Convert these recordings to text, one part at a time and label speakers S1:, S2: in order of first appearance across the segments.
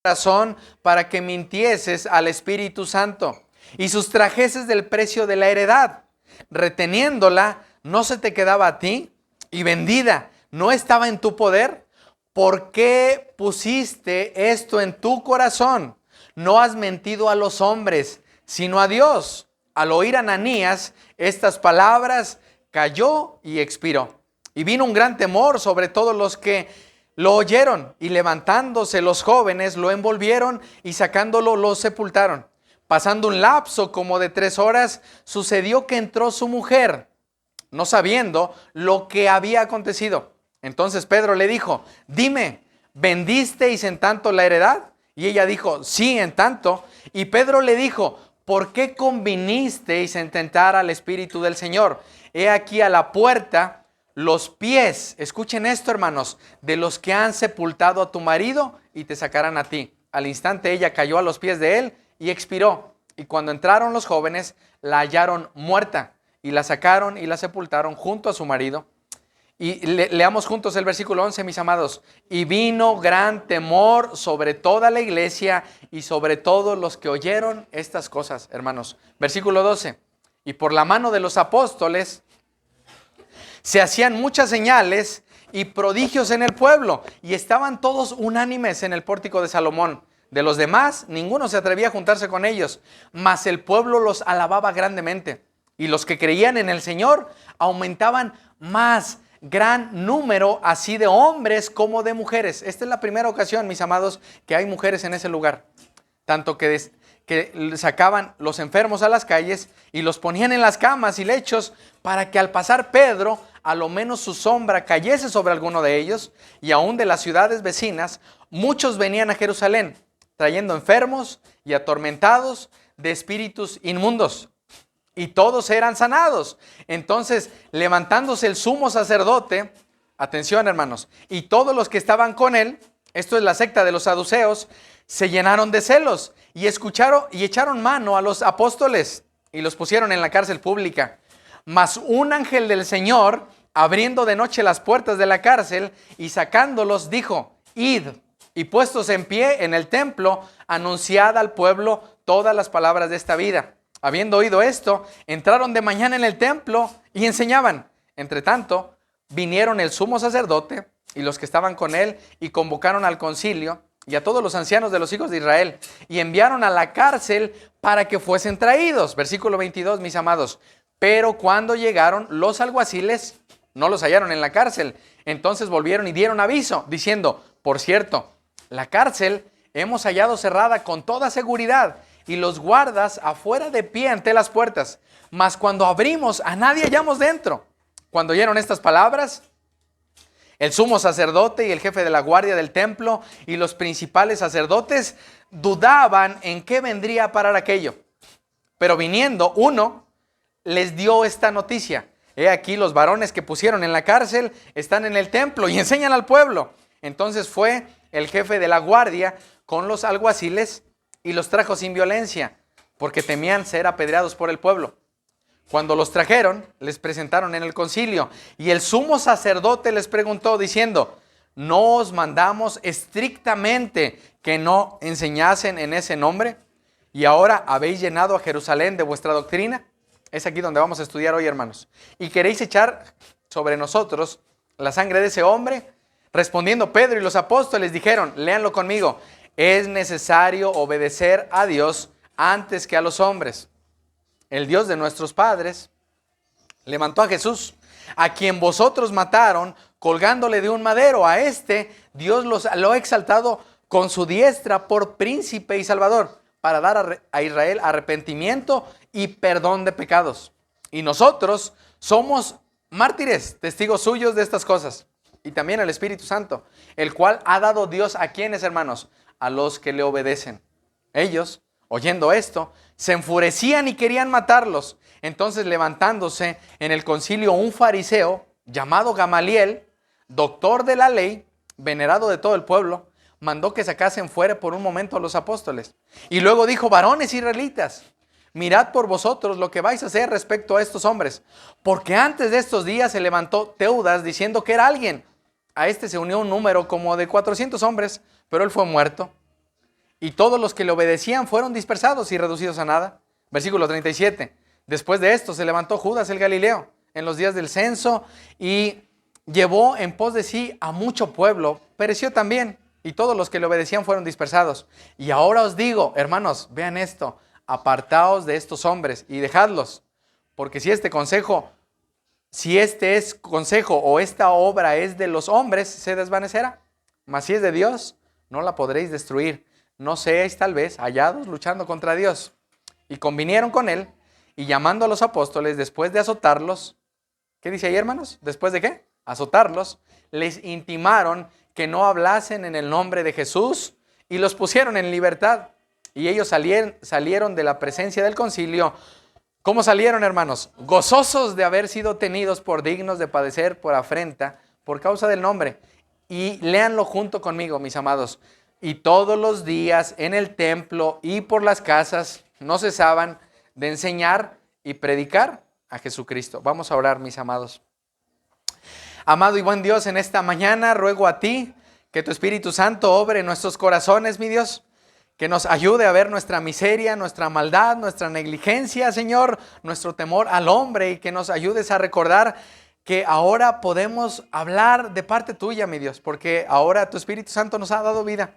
S1: corazón para que mintieses al Espíritu Santo y sustrajeses del precio de la heredad, reteniéndola, no se te quedaba a ti, y vendida, no estaba en tu poder. ¿Por qué pusiste esto en tu corazón? No has mentido a los hombres, sino a Dios. Al oír Ananías estas palabras, cayó y expiró. Y vino un gran temor sobre todos los que lo oyeron, y levantándose los jóvenes lo envolvieron y sacándolo lo sepultaron. Pasando un lapso como de 3 horas, sucedió que entró su mujer, no sabiendo lo que había acontecido. Entonces Pedro le dijo: dime, ¿vendisteis en tanto la heredad? Y ella dijo: sí, en tanto. Y Pedro le dijo: ¿por qué convinisteis en tentar al Espíritu del Señor? He aquí a la puerta los pies, escuchen esto, hermanos, de los que han sepultado a tu marido, y te sacarán a ti. Al instante ella cayó a los pies de él y expiró. Y cuando entraron los jóvenes, la hallaron muerta, y la sacaron y la sepultaron junto a su marido. Y leamos juntos el versículo 11, mis amados. Y vino gran temor sobre toda la iglesia y sobre todos los que oyeron estas cosas, hermanos. Versículo 12. Y por la mano de los apóstoles se hacían muchas señales y prodigios en el pueblo, y estaban todos unánimes en el pórtico de Salomón. De los demás, ninguno se atrevía a juntarse con ellos, mas el pueblo los alababa grandemente. Y los que creían en el Señor aumentaban más, gran número, así de hombres como de mujeres. Esta es la primera ocasión, mis amados, que hay mujeres en ese lugar. Tanto que sacaban los enfermos a las calles y los ponían en las camas y lechos, para que al pasar Pedro, a lo menos su sombra cayese sobre alguno de ellos. Y aún de las ciudades vecinas, muchos venían a Jerusalén, trayendo enfermos y atormentados de espíritus inmundos, y todos eran sanados. Entonces, levantándose el sumo sacerdote, atención, hermanos, y todos los que estaban con él, esto es la secta de los saduceos, se llenaron de celos y escucharon y echaron mano a los apóstoles y los pusieron en la cárcel pública. Mas un ángel del Señor, abriendo de noche las puertas de la cárcel y sacándolos, dijo: id, y puestos en pie en el templo, anunciad al pueblo todas las palabras de esta vida. Habiendo oído esto, entraron de mañana en el templo y enseñaban. Entre tanto, vinieron el sumo sacerdote y los que estaban con él, y convocaron al concilio y a todos los ancianos de los hijos de Israel, y enviaron a la cárcel para que fuesen traídos. Versículo 22, mis amados. Pero cuando llegaron los alguaciles, no los hallaron en la cárcel. Entonces volvieron y dieron aviso, diciendo: por cierto, la cárcel hemos hallado cerrada con toda seguridad, y los guardas afuera de pie ante las puertas. Mas cuando abrimos, a nadie hallamos dentro. Cuando oyeron estas palabras, el sumo sacerdote y el jefe de la guardia del templo y los principales sacerdotes dudaban en qué vendría a parar aquello. Pero viniendo uno, les dio esta noticia: he aquí, los varones que pusieron en la cárcel están en el templo y enseñan al pueblo. Entonces fue el jefe de la guardia con los alguaciles y los trajo sin violencia, porque temían ser apedreados por el pueblo. Cuando los trajeron, les presentaron en el concilio, y el sumo sacerdote les preguntó diciendo: ¿no os mandamos estrictamente que no enseñasen en ese nombre? ¿Y ahora habéis llenado a Jerusalén de vuestra doctrina? Es aquí donde vamos a estudiar hoy, hermanos. ¿Y queréis echar sobre nosotros la sangre de ese hombre? Respondiendo Pedro y los apóstoles dijeron, léanlo conmigo: es necesario obedecer a Dios antes que a los hombres. El Dios de nuestros padres levantó a Jesús, a quien vosotros mataron colgándole de un madero. A este Dios lo ha exaltado con su diestra por príncipe y salvador, para dar a Israel arrepentimiento y perdón de pecados. Y nosotros somos mártires, testigos suyos de estas cosas. Y también el Espíritu Santo, el cual ha dado Dios a quienes, hermanos, a los que le obedecen. Ellos, oyendo esto, se enfurecían y querían matarlos. Entonces, levantándose en el concilio un fariseo llamado Gamaliel, doctor de la ley, venerado de todo el pueblo, mandó que sacasen fuera por un momento a los apóstoles. Y luego dijo: varones israelitas, mirad por vosotros lo que vais a hacer respecto a estos hombres, porque antes de estos días se levantó Teudas diciendo que era alguien. A este se unió un número como de 400 hombres, pero él fue muerto. y todos los que le obedecían fueron dispersados y reducidos a nada. Versículo 37. Después de esto se levantó Judas el Galileo en los días del censo y llevó en pos de sí a mucho pueblo. Pereció también y todos los que le obedecían fueron dispersados. Y ahora os digo, hermanos, vean esto, apartaos de estos hombres y dejadlos, porque si este es consejo o esta obra es de los hombres, se desvanecerá. Mas si es de Dios, no la podréis destruir. No seáis tal vez hallados luchando contra Dios. Y convinieron con él, y llamando a los apóstoles, después de azotarlos, ¿qué dice ahí, hermanos? ¿Después de qué? Azotarlos, les intimaron que no hablasen en el nombre de Jesús, y los pusieron en libertad. Y ellos salieron de la presencia del concilio. ¿Cómo salieron, hermanos? Gozosos de haber sido tenidos por dignos de padecer por afrenta, por causa del nombre. Y léanlo junto conmigo, mis amados. Y todos los días en el templo y por las casas no cesaban de enseñar y predicar a Jesucristo. Vamos a orar, mis amados. Amado y buen Dios, en esta mañana ruego a ti que tu Espíritu Santo obre en nuestros corazones, mi Dios. Que nos ayude a ver nuestra miseria, nuestra maldad, nuestra negligencia, Señor, nuestro temor al hombre, y que nos ayudes a recordar que ahora podemos hablar de parte tuya, mi Dios, porque ahora tu Espíritu Santo nos ha dado vida.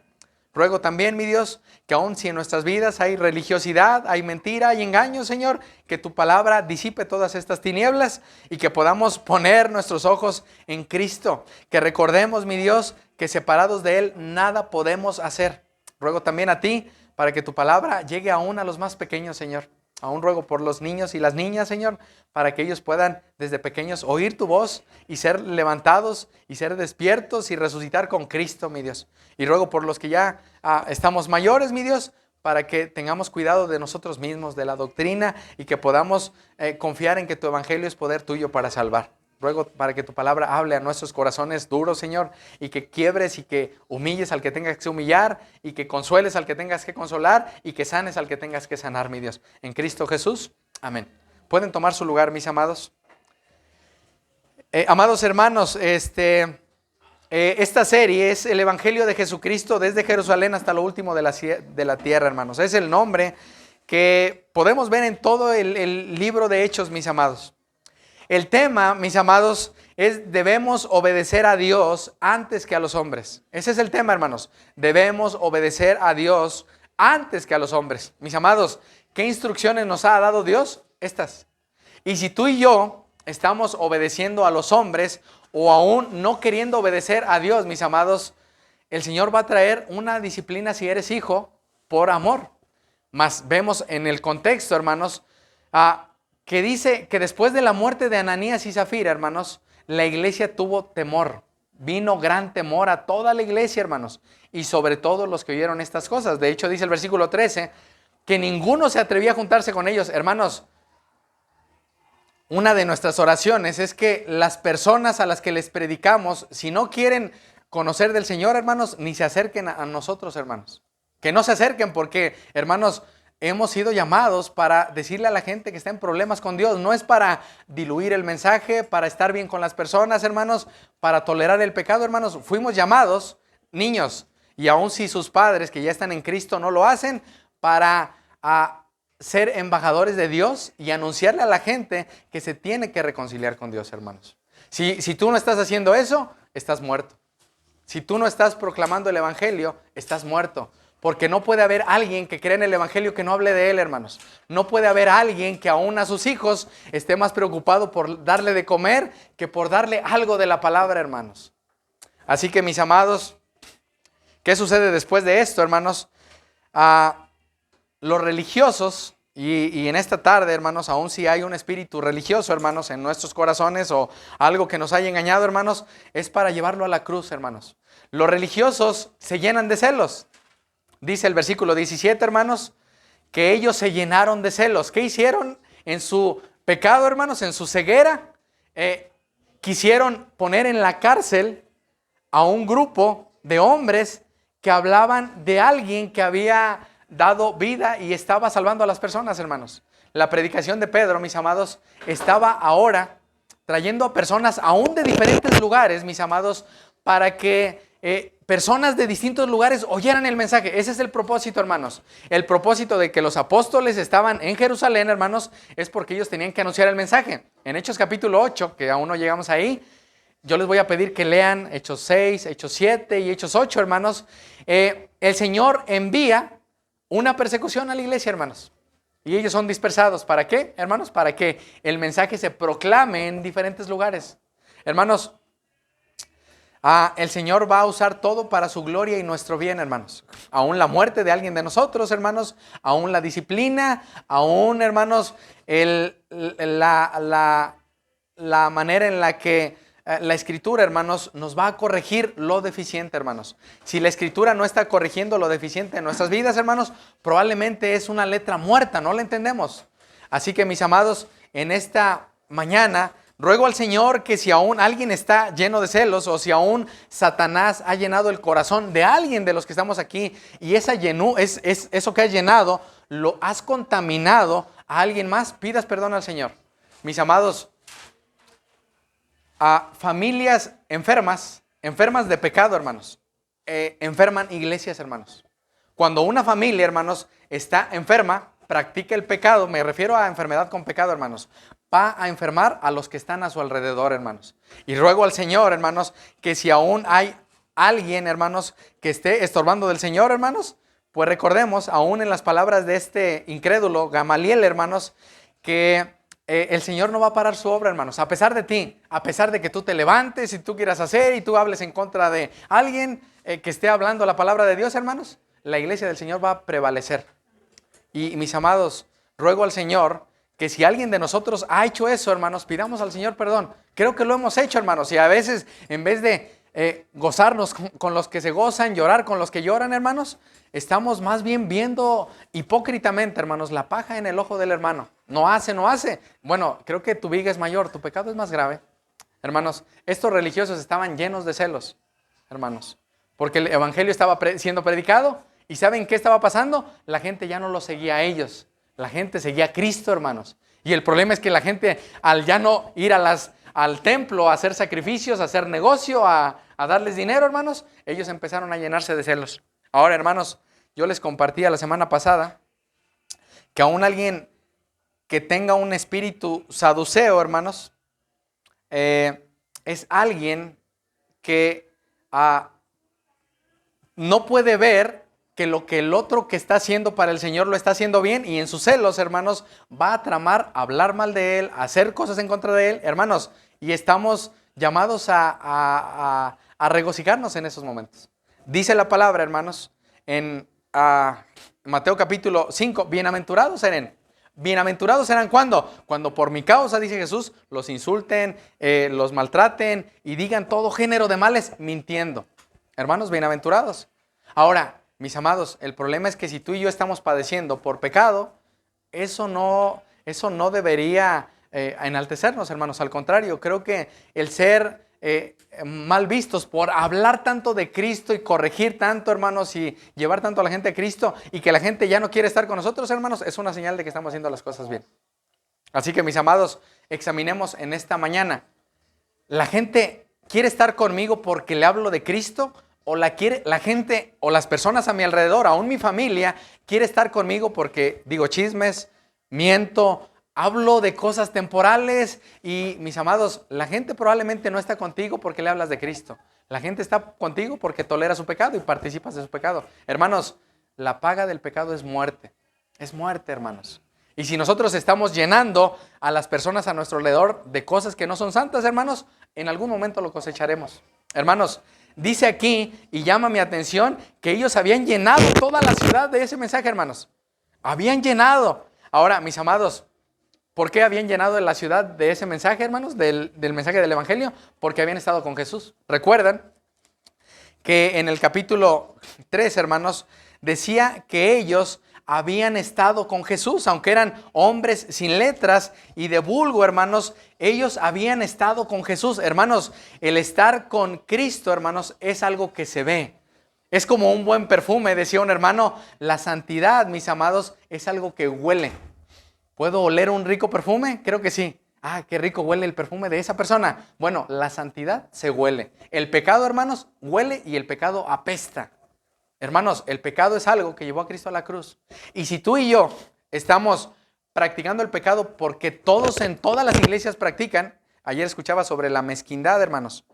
S1: Ruego también, mi Dios, que aun si en nuestras vidas hay religiosidad, hay mentira, hay engaño, Señor, que tu palabra disipe todas estas tinieblas y que podamos poner nuestros ojos en Cristo. Que recordemos, mi Dios, que separados de Él nada podemos hacer. Ruego también a ti para que tu palabra llegue aún a los más pequeños, Señor. Aún ruego por los niños y las niñas, Señor, para que ellos puedan desde pequeños oír tu voz y ser levantados y ser despiertos y resucitar con Cristo, mi Dios. Y ruego por los que ya estamos mayores, mi Dios, para que tengamos cuidado de nosotros mismos, de la doctrina, y que podamos confiar en que tu evangelio es poder tuyo para salvar. Ruego para que tu palabra hable a nuestros corazones duros, Señor, y que quiebres y que humilles al que tengas que humillar, y que consueles al que tengas que consolar, y que sanes al que tengas que sanar, mi Dios. En Cristo Jesús. Amén. ¿Pueden tomar su lugar, mis amados? Amados hermanos, esta serie es el Evangelio de Jesucristo desde Jerusalén hasta lo último de la tierra, hermanos. Es el nombre que podemos ver en todo el libro de Hechos, mis amados. El tema, mis amados, es debemos obedecer a Dios antes que a los hombres. Ese es el tema, hermanos. Debemos obedecer a Dios antes que a los hombres. Mis amados, ¿qué instrucciones nos ha dado Dios? Estas. Y si tú y yo estamos obedeciendo a los hombres o aún no queriendo obedecer a Dios, mis amados, el Señor va a traer una disciplina si eres hijo por amor. Mas vemos en el contexto, hermanos, que dice que después de la muerte de Ananías y Zafira, hermanos, la iglesia tuvo temor. Vino gran temor a toda la iglesia, hermanos, y sobre todo los que oyeron estas cosas. De hecho, dice el versículo 13, que ninguno se atrevía a juntarse con ellos. Hermanos, una de nuestras oraciones es que las personas a las que les predicamos, si no quieren conocer del Señor, hermanos, ni se acerquen a nosotros, hermanos. Que no se acerquen porque, hermanos, hemos sido llamados para decirle a la gente que está en problemas con Dios. No es para diluir el mensaje, para estar bien con las personas, hermanos, para tolerar el pecado, hermanos. Fuimos llamados, niños, y aun si sus padres que ya están en Cristo no lo hacen, para ser embajadores de Dios y anunciarle a la gente que se tiene que reconciliar con Dios, hermanos. Si tú no estás haciendo eso, estás muerto. Si tú no estás proclamando el evangelio, estás muerto. Porque no puede haber alguien que crea en el evangelio que no hable de él, hermanos. No puede haber alguien que aún a sus hijos esté más preocupado por darle de comer que por darle algo de la palabra, hermanos. Así que, mis amados, ¿qué sucede después de esto, hermanos? Los religiosos, y en esta tarde, hermanos, aún si hay un espíritu religioso, hermanos, en nuestros corazones o algo que nos haya engañado, hermanos, es para llevarlo a la cruz, hermanos. Los religiosos se llenan de celos. Dice el versículo 17, hermanos, que ellos se llenaron de celos. ¿Qué hicieron en su pecado, hermanos? En su ceguera. Quisieron poner en la cárcel a un grupo de hombres que hablaban de alguien que había dado vida y estaba salvando a las personas, hermanos. La predicación de Pedro, mis amados, estaba ahora trayendo a personas aún de diferentes lugares, mis amados, para que personas de distintos lugares oyeran el mensaje. Ese es el propósito, hermanos. El propósito de que los apóstoles estaban en Jerusalén, hermanos, es porque ellos tenían que anunciar el mensaje. En Hechos capítulo 8, que aún no llegamos ahí, yo les voy a pedir que lean Hechos 6, Hechos 7 y Hechos 8, hermanos. El Señor envía una persecución a la iglesia, hermanos. Y ellos son dispersados. ¿Para qué, hermanos? Para que el mensaje se proclame en diferentes lugares. Hermanos, el Señor va a usar todo para su gloria y nuestro bien, hermanos. Aún la muerte de alguien de nosotros, hermanos. Aún la disciplina. Aún, hermanos, la manera en la que la Escritura, hermanos, nos va a corregir lo deficiente, hermanos. Si la Escritura no está corrigiendo lo deficiente en nuestras vidas, hermanos, probablemente es una letra muerta, no la entendemos. Así que, mis amados, en esta mañana ruego al Señor que si aún alguien está lleno de celos o si aún Satanás ha llenado el corazón de alguien de los que estamos aquí y eso que has llenado lo has contaminado a alguien más, pidas perdón al Señor. Mis amados, a familias enfermas de pecado, hermanos, enferman iglesias, hermanos. Cuando una familia, hermanos, está enferma, practica el pecado, me refiero a enfermedad con pecado, hermanos, va a enfermar a los que están a su alrededor, hermanos. Y ruego al Señor, hermanos, que si aún hay alguien, hermanos, que esté estorbando del Señor, hermanos, pues recordemos, aún en las palabras de este incrédulo, Gamaliel, hermanos, que el Señor no va a parar su obra, hermanos, a pesar de ti, a pesar de que tú te levantes y tú quieras hacer y tú hables en contra de alguien que esté hablando la palabra de Dios, hermanos, la iglesia del Señor va a prevalecer. Y mis amados, ruego al Señor que si alguien de nosotros ha hecho eso, hermanos, pidamos al Señor perdón. Creo que lo hemos hecho, hermanos, y a veces en vez de gozarnos con los que se gozan, llorar con los que lloran, hermanos, estamos más bien viendo hipócritamente, hermanos, la paja en el ojo del hermano. No hace. Bueno, creo que tu viga es mayor, tu pecado es más grave. Hermanos, estos religiosos estaban llenos de celos, hermanos, porque el evangelio estaba siendo predicado. ¿Y saben qué estaba pasando? La gente ya no lo seguía a ellos. La gente seguía a Cristo, hermanos. Y el problema es que la gente, al ya no ir al templo a hacer sacrificios, a hacer negocio, a darles dinero, hermanos, ellos empezaron a llenarse de celos. Ahora, hermanos, yo les compartía la semana pasada que aún alguien que tenga un espíritu saduceo, hermanos, es alguien que no puede ver que lo que el otro que está haciendo para el Señor lo está haciendo bien y en sus celos, hermanos, va a tramar, a hablar mal de él, a hacer cosas en contra de él, hermanos, y estamos llamados a regocijarnos en esos momentos. Dice la palabra, hermanos, en Mateo capítulo 5, bienaventurados serán. Bienaventurados serán ¿cuándo? Cuando por mi causa, dice Jesús, los insulten, los maltraten y digan todo género de males mintiendo. Hermanos, bienaventurados. Ahora, mis amados, el problema es que si tú y yo estamos padeciendo por pecado, eso no debería enaltecernos, hermanos. Al contrario, creo que el ser mal vistos por hablar tanto de Cristo y corregir tanto, hermanos, y llevar tanto a la gente a Cristo y que la gente ya no quiere estar con nosotros, hermanos, es una señal de que estamos haciendo las cosas bien. Así que, mis amados, examinemos en esta mañana. ¿La gente quiere estar conmigo porque le hablo de Cristo? ¿O la gente o las personas a mi alrededor, aún mi familia, quiere estar conmigo porque digo chismes, miento, hablo de cosas temporales? Y mis amados, la gente probablemente no está contigo porque le hablas de Cristo. La gente está contigo porque tolera su pecado y participas de su pecado. Hermanos, la paga del pecado es muerte. Es muerte, hermanos. Y si nosotros estamos llenando a las personas a nuestro alrededor de cosas que no son santas, hermanos, en algún momento lo cosecharemos. Hermanos, dice aquí, y llama mi atención, que ellos habían llenado toda la ciudad de ese mensaje, hermanos. Habían llenado. Ahora, mis amados, ¿por qué habían llenado la ciudad de ese mensaje, hermanos? Del mensaje del evangelio. Porque habían estado con Jesús. ¿Recuerdan que en el capítulo 3, hermanos, decía que ellos habían estado con Jesús, aunque eran hombres sin letras y de vulgo, hermanos, ellos habían estado con Jesús. Hermanos, el estar con Cristo, hermanos, es algo que se ve. Es como un buen perfume, decía un hermano, la santidad, mis amados, es algo que huele. ¿Puedo oler un rico perfume? Creo que sí. Ah, qué rico huele el perfume de esa persona. Bueno, la santidad se huele. El pecado, hermanos, huele y el pecado apesta. Hermanos, el pecado es algo que llevó a Cristo a la cruz. Y si tú y yo estamos practicando el pecado porque todos en todas las iglesias practican, ayer escuchaba sobre la mezquindad, hermanos.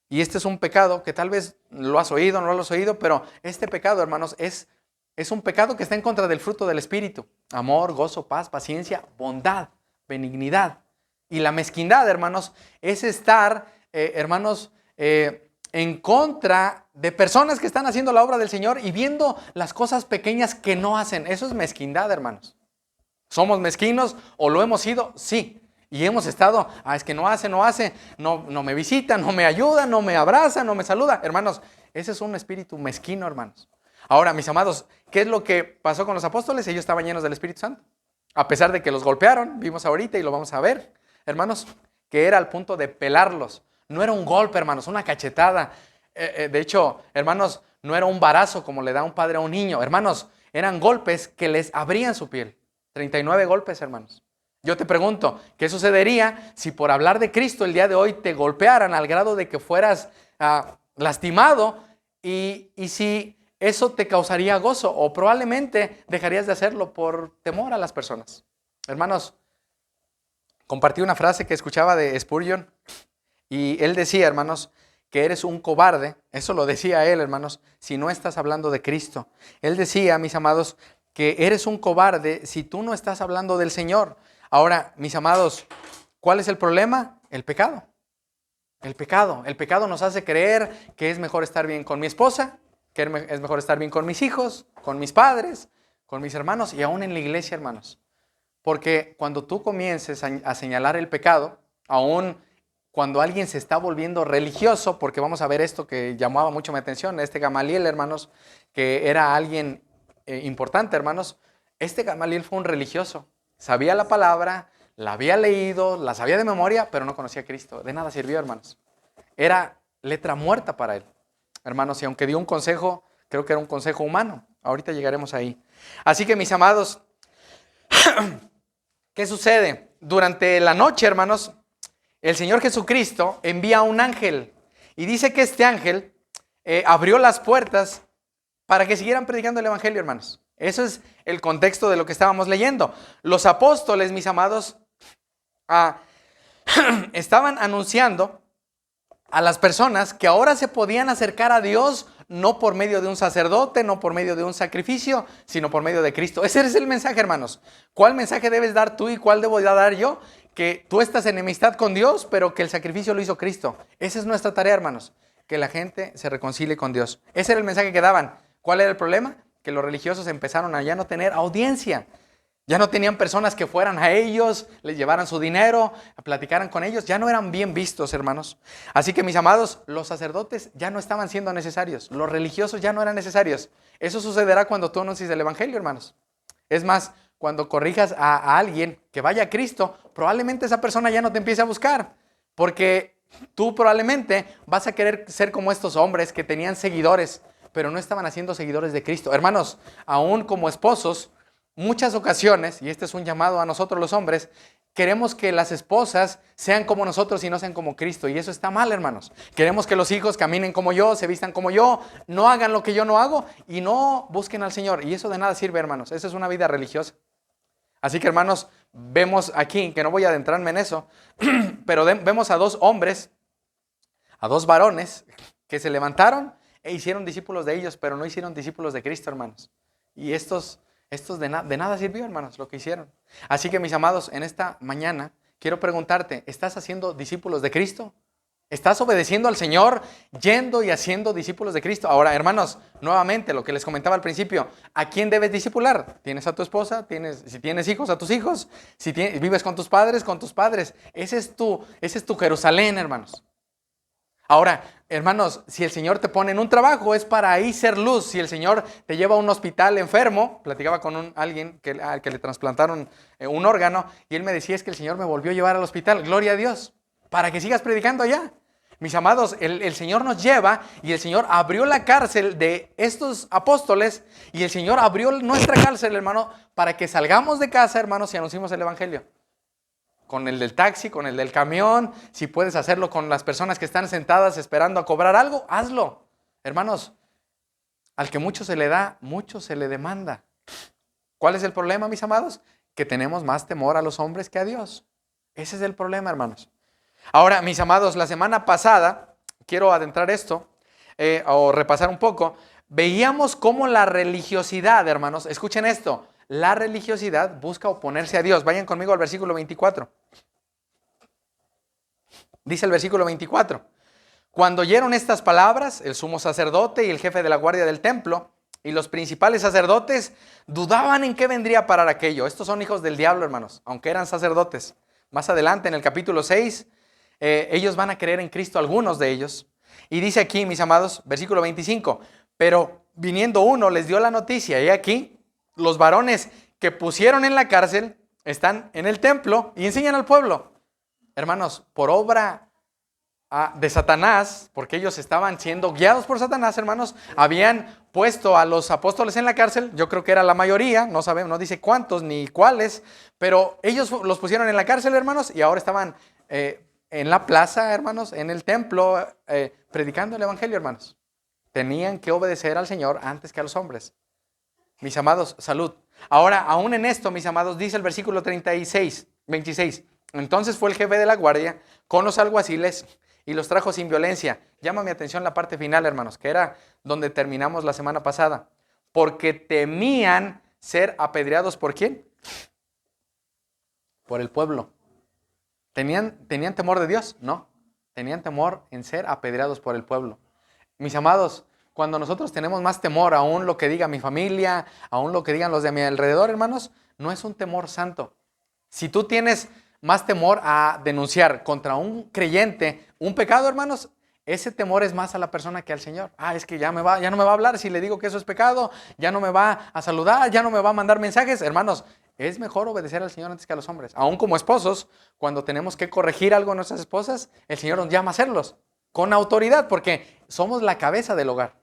S1: Y este es un pecado que tal vez lo has oído, no lo has oído, pero este pecado, hermanos, es un pecado que está en contra del fruto del Espíritu. Amor, gozo, paz, paciencia, bondad, benignidad. Y la mezquindad, hermanos, es estar, hermanos, en contra de personas que están haciendo la obra del Señor y viendo las cosas pequeñas que no hacen. Eso es mezquindad, hermanos. ¿Somos mezquinos o lo hemos sido? Sí. Y hemos estado, es que no hace, no me visita, no me ayuda, no me abraza, no me saluda. Hermanos, ese es un espíritu mezquino, hermanos. Ahora, mis amados, ¿qué es lo que pasó con los apóstoles? Ellos estaban llenos del Espíritu Santo. A pesar de que los golpearon, vimos ahorita y lo vamos a ver, hermanos, que era al punto de pelarlos. No era un golpe, hermanos, una cachetada. De hecho, hermanos, no era un varazo como le da un padre a un niño. Hermanos, eran golpes que les abrían su piel. 39 golpes, hermanos. Yo te pregunto, ¿qué sucedería si por hablar de Cristo el día de hoy te golpearan al grado de que fueras lastimado y si eso te causaría gozo o probablemente dejarías de hacerlo por temor a las personas? Hermanos, compartí una frase que escuchaba de Spurgeon y él decía, hermanos, que eres un cobarde. Eso lo decía él, hermanos, si no estás hablando de Cristo. Él decía, mis amados, que eres un cobarde si tú no estás hablando del Señor. Ahora, mis amados, ¿cuál es el problema? El pecado. El pecado. El pecado nos hace creer que es mejor estar bien con mi esposa, que es mejor estar bien con mis hijos, con mis padres, con mis hermanos y aún en la iglesia, hermanos. Porque cuando tú comiences a señalar el pecado, aún cuando alguien se está volviendo religioso, porque vamos a ver esto que llamaba mucho mi atención, este Gamaliel, hermanos, que era alguien importante, hermanos. Este Gamaliel fue un religioso. Sabía la palabra, la había leído, la sabía de memoria, pero no conocía a Cristo. De nada sirvió, hermanos. Era letra muerta para él, hermanos. Y aunque dio un consejo, creo que era un consejo humano. Ahorita llegaremos ahí. Así que, mis amados, ¿qué sucede? Durante la noche, hermanos, el Señor Jesucristo envía a un ángel. Y dice que este ángel abrió las puertas para que siguieran predicando el evangelio, hermanos. Eso es el contexto de lo que estábamos leyendo. Los apóstoles, mis amados, estaban anunciando a las personas que ahora se podían acercar a Dios no por medio de un sacerdote, no por medio de un sacrificio, sino por medio de Cristo. Ese es el mensaje, hermanos. ¿Cuál mensaje debes dar tú y cuál debo dar yo? Que tú estás en enemistad con Dios, pero que el sacrificio lo hizo Cristo. Esa es nuestra tarea, hermanos. Que la gente se reconcilie con Dios. Ese era el mensaje que daban. ¿Cuál era el problema? Que los religiosos empezaron a ya no tener audiencia. Ya no tenían personas que fueran a ellos, les llevaran su dinero, platicaran con ellos. Ya no eran bien vistos, hermanos. Así que, mis amados, los sacerdotes ya no estaban siendo necesarios. Los religiosos ya no eran necesarios. Eso sucederá cuando tú anuncies el evangelio, hermanos. Es más, cuando corrijas a alguien que vaya a Cristo, probablemente esa persona ya no te empiece a buscar. Porque tú probablemente vas a querer ser como estos hombres que tenían seguidores, pero no estaban haciendo seguidores de Cristo. Hermanos, aún como esposos, muchas ocasiones, y este es un llamado a nosotros los hombres, queremos que las esposas sean como nosotros y no sean como Cristo. Y eso está mal, hermanos. Queremos que los hijos caminen como yo, se vistan como yo, no hagan lo que yo no hago y no busquen al Señor. Y eso de nada sirve, hermanos. Esa es una vida religiosa. Así que, hermanos, vemos aquí, que no voy a adentrarme en eso, pero vemos a dos hombres, a dos varones que se levantaron e hicieron discípulos de ellos, pero no hicieron discípulos de Cristo, hermanos. Y estos de nada sirvió, hermanos, lo que hicieron. Así que, mis amados, en esta mañana quiero preguntarte, ¿estás haciendo discípulos de Cristo? ¿Estás obedeciendo al Señor, yendo y haciendo discípulos de Cristo? Ahora, hermanos, nuevamente, lo que les comentaba al principio, ¿a quién debes discipular? ¿Tienes a tu esposa? Si tienes hijos, a tus hijos. Si vives con tus padres, con tus padres. Ese es tu Jerusalén, hermanos. Ahora, hermanos, si el Señor te pone en un trabajo, es para ahí ser luz. Si el Señor te lleva a un hospital enfermo, platicaba con alguien que le trasplantaron un órgano, y él me decía, es que el Señor me volvió a llevar al hospital, gloria a Dios, para que sigas predicando allá. Mis amados, el Señor nos lleva, y el Señor abrió la cárcel de estos apóstoles, y el Señor abrió nuestra cárcel, hermano, para que salgamos de casa, hermanos, y anunciemos el evangelio. con el del taxi, con el del camión, si puedes hacerlo con las personas que están sentadas esperando a cobrar algo, hazlo. Hermanos, al que mucho se le da, mucho se le demanda. ¿Cuál es el problema, mis amados? Que tenemos más temor a los hombres que a Dios. Ese es el problema, hermanos. Ahora, mis amados, la semana pasada, quiero adentrar esto, o repasar un poco, veíamos cómo la religiosidad, hermanos, escuchen esto, la religiosidad busca oponerse a Dios. Vayan conmigo al versículo 24. Dice el versículo 24. Cuando oyeron estas palabras, el sumo sacerdote y el jefe de la guardia del templo y los principales sacerdotes dudaban en qué vendría a parar aquello. Estos son hijos del diablo, hermanos, aunque eran sacerdotes. Más adelante, en el capítulo 6, ellos van a creer en Cristo, algunos de ellos. Y dice aquí, mis amados, versículo 25, pero viniendo uno les dio la noticia, y aquí los varones que pusieron en la cárcel están en el templo y enseñan al pueblo. Hermanos, por obra de Satanás, porque ellos estaban siendo guiados por Satanás, hermanos, habían puesto a los apóstoles en la cárcel. Yo creo que era la mayoría, no sabemos, no dice cuántos ni cuáles, pero ellos los pusieron en la cárcel, hermanos, y ahora estaban en la plaza, hermanos, en el templo, predicando el evangelio, hermanos. Tenían que obedecer al Señor antes que a los hombres. Mis amados, salud. Ahora, aún en esto, mis amados, dice el versículo 26. Entonces fue el jefe de la guardia con los alguaciles y los trajo sin violencia. Llama mi atención la parte final, hermanos, que era donde terminamos la semana pasada. Porque temían ser apedreados, ¿por quién? Por el pueblo. ¿Tenían temor de Dios? No. Tenían temor en ser apedreados por el pueblo. Mis amados, cuando nosotros tenemos más temor, aún lo que diga mi familia, aún lo que digan los de mi alrededor, hermanos, no es un temor santo. Si tú tienes más temor a denunciar contra un creyente un pecado, hermanos, ese temor es más a la persona que al Señor. Es que ya no me va a hablar si le digo que eso es pecado, ya no me va a saludar, ya no me va a mandar mensajes. Hermanos, es mejor obedecer al Señor antes que a los hombres. Aún como esposos, cuando tenemos que corregir algo a nuestras esposas, el Señor nos llama a hacerlos con autoridad, porque somos la cabeza del hogar.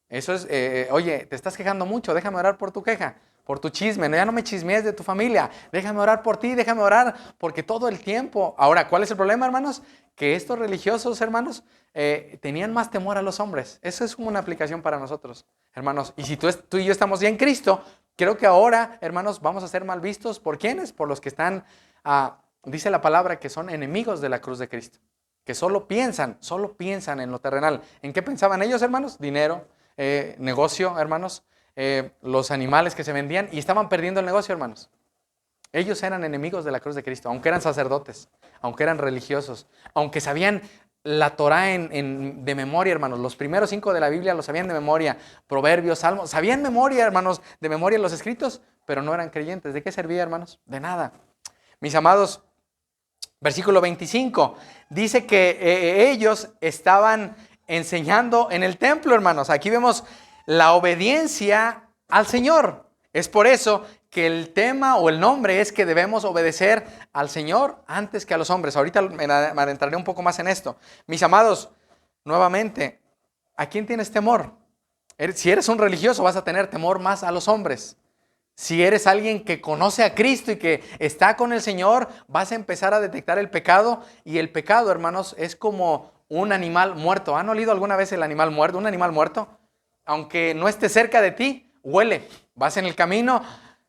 S1: Eso es, oye, te estás quejando mucho, déjame orar por tu queja, por tu chisme, ya no me chismees de tu familia, déjame orar por ti, déjame orar, porque todo el tiempo. Ahora, ¿cuál es el problema, hermanos? Que estos religiosos, hermanos, tenían más temor a los hombres. Eso es una aplicación para nosotros, hermanos. Y si tú y yo estamos ya en Cristo, creo que ahora, hermanos, vamos a ser mal vistos. ¿Por quiénes? Por los que están, dice la palabra, que son enemigos de la cruz de Cristo. Que solo piensan en lo terrenal. ¿En qué pensaban ellos, hermanos? Dinero, negocio, hermanos, los animales que se vendían, y estaban perdiendo el negocio, hermanos. Ellos eran enemigos de la cruz de Cristo, aunque eran sacerdotes, aunque eran religiosos, aunque sabían la Torá de memoria, hermanos. Los primeros 5 de la Biblia los sabían de memoria, Proverbios, Salmos, sabían memoria, hermanos, de memoria los escritos, pero no eran creyentes. ¿De qué servía, hermanos? De nada. Mis amados, versículo 25, dice que ellos estaban enseñando en el templo, hermanos. Aquí vemos la obediencia al Señor. Es por eso que el tema o el nombre es que debemos obedecer al Señor antes que a los hombres. Ahorita me adentraré un poco más en esto. Mis amados, nuevamente, ¿a quién tienes temor? Si eres un religioso, vas a tener temor más a los hombres. Si eres alguien que conoce a Cristo y que está con el Señor, vas a empezar a detectar el pecado. Y el pecado, hermanos, es como un animal muerto. ¿Han olido alguna vez el animal muerto? Un animal muerto, aunque no esté cerca de ti, huele. Vas en el camino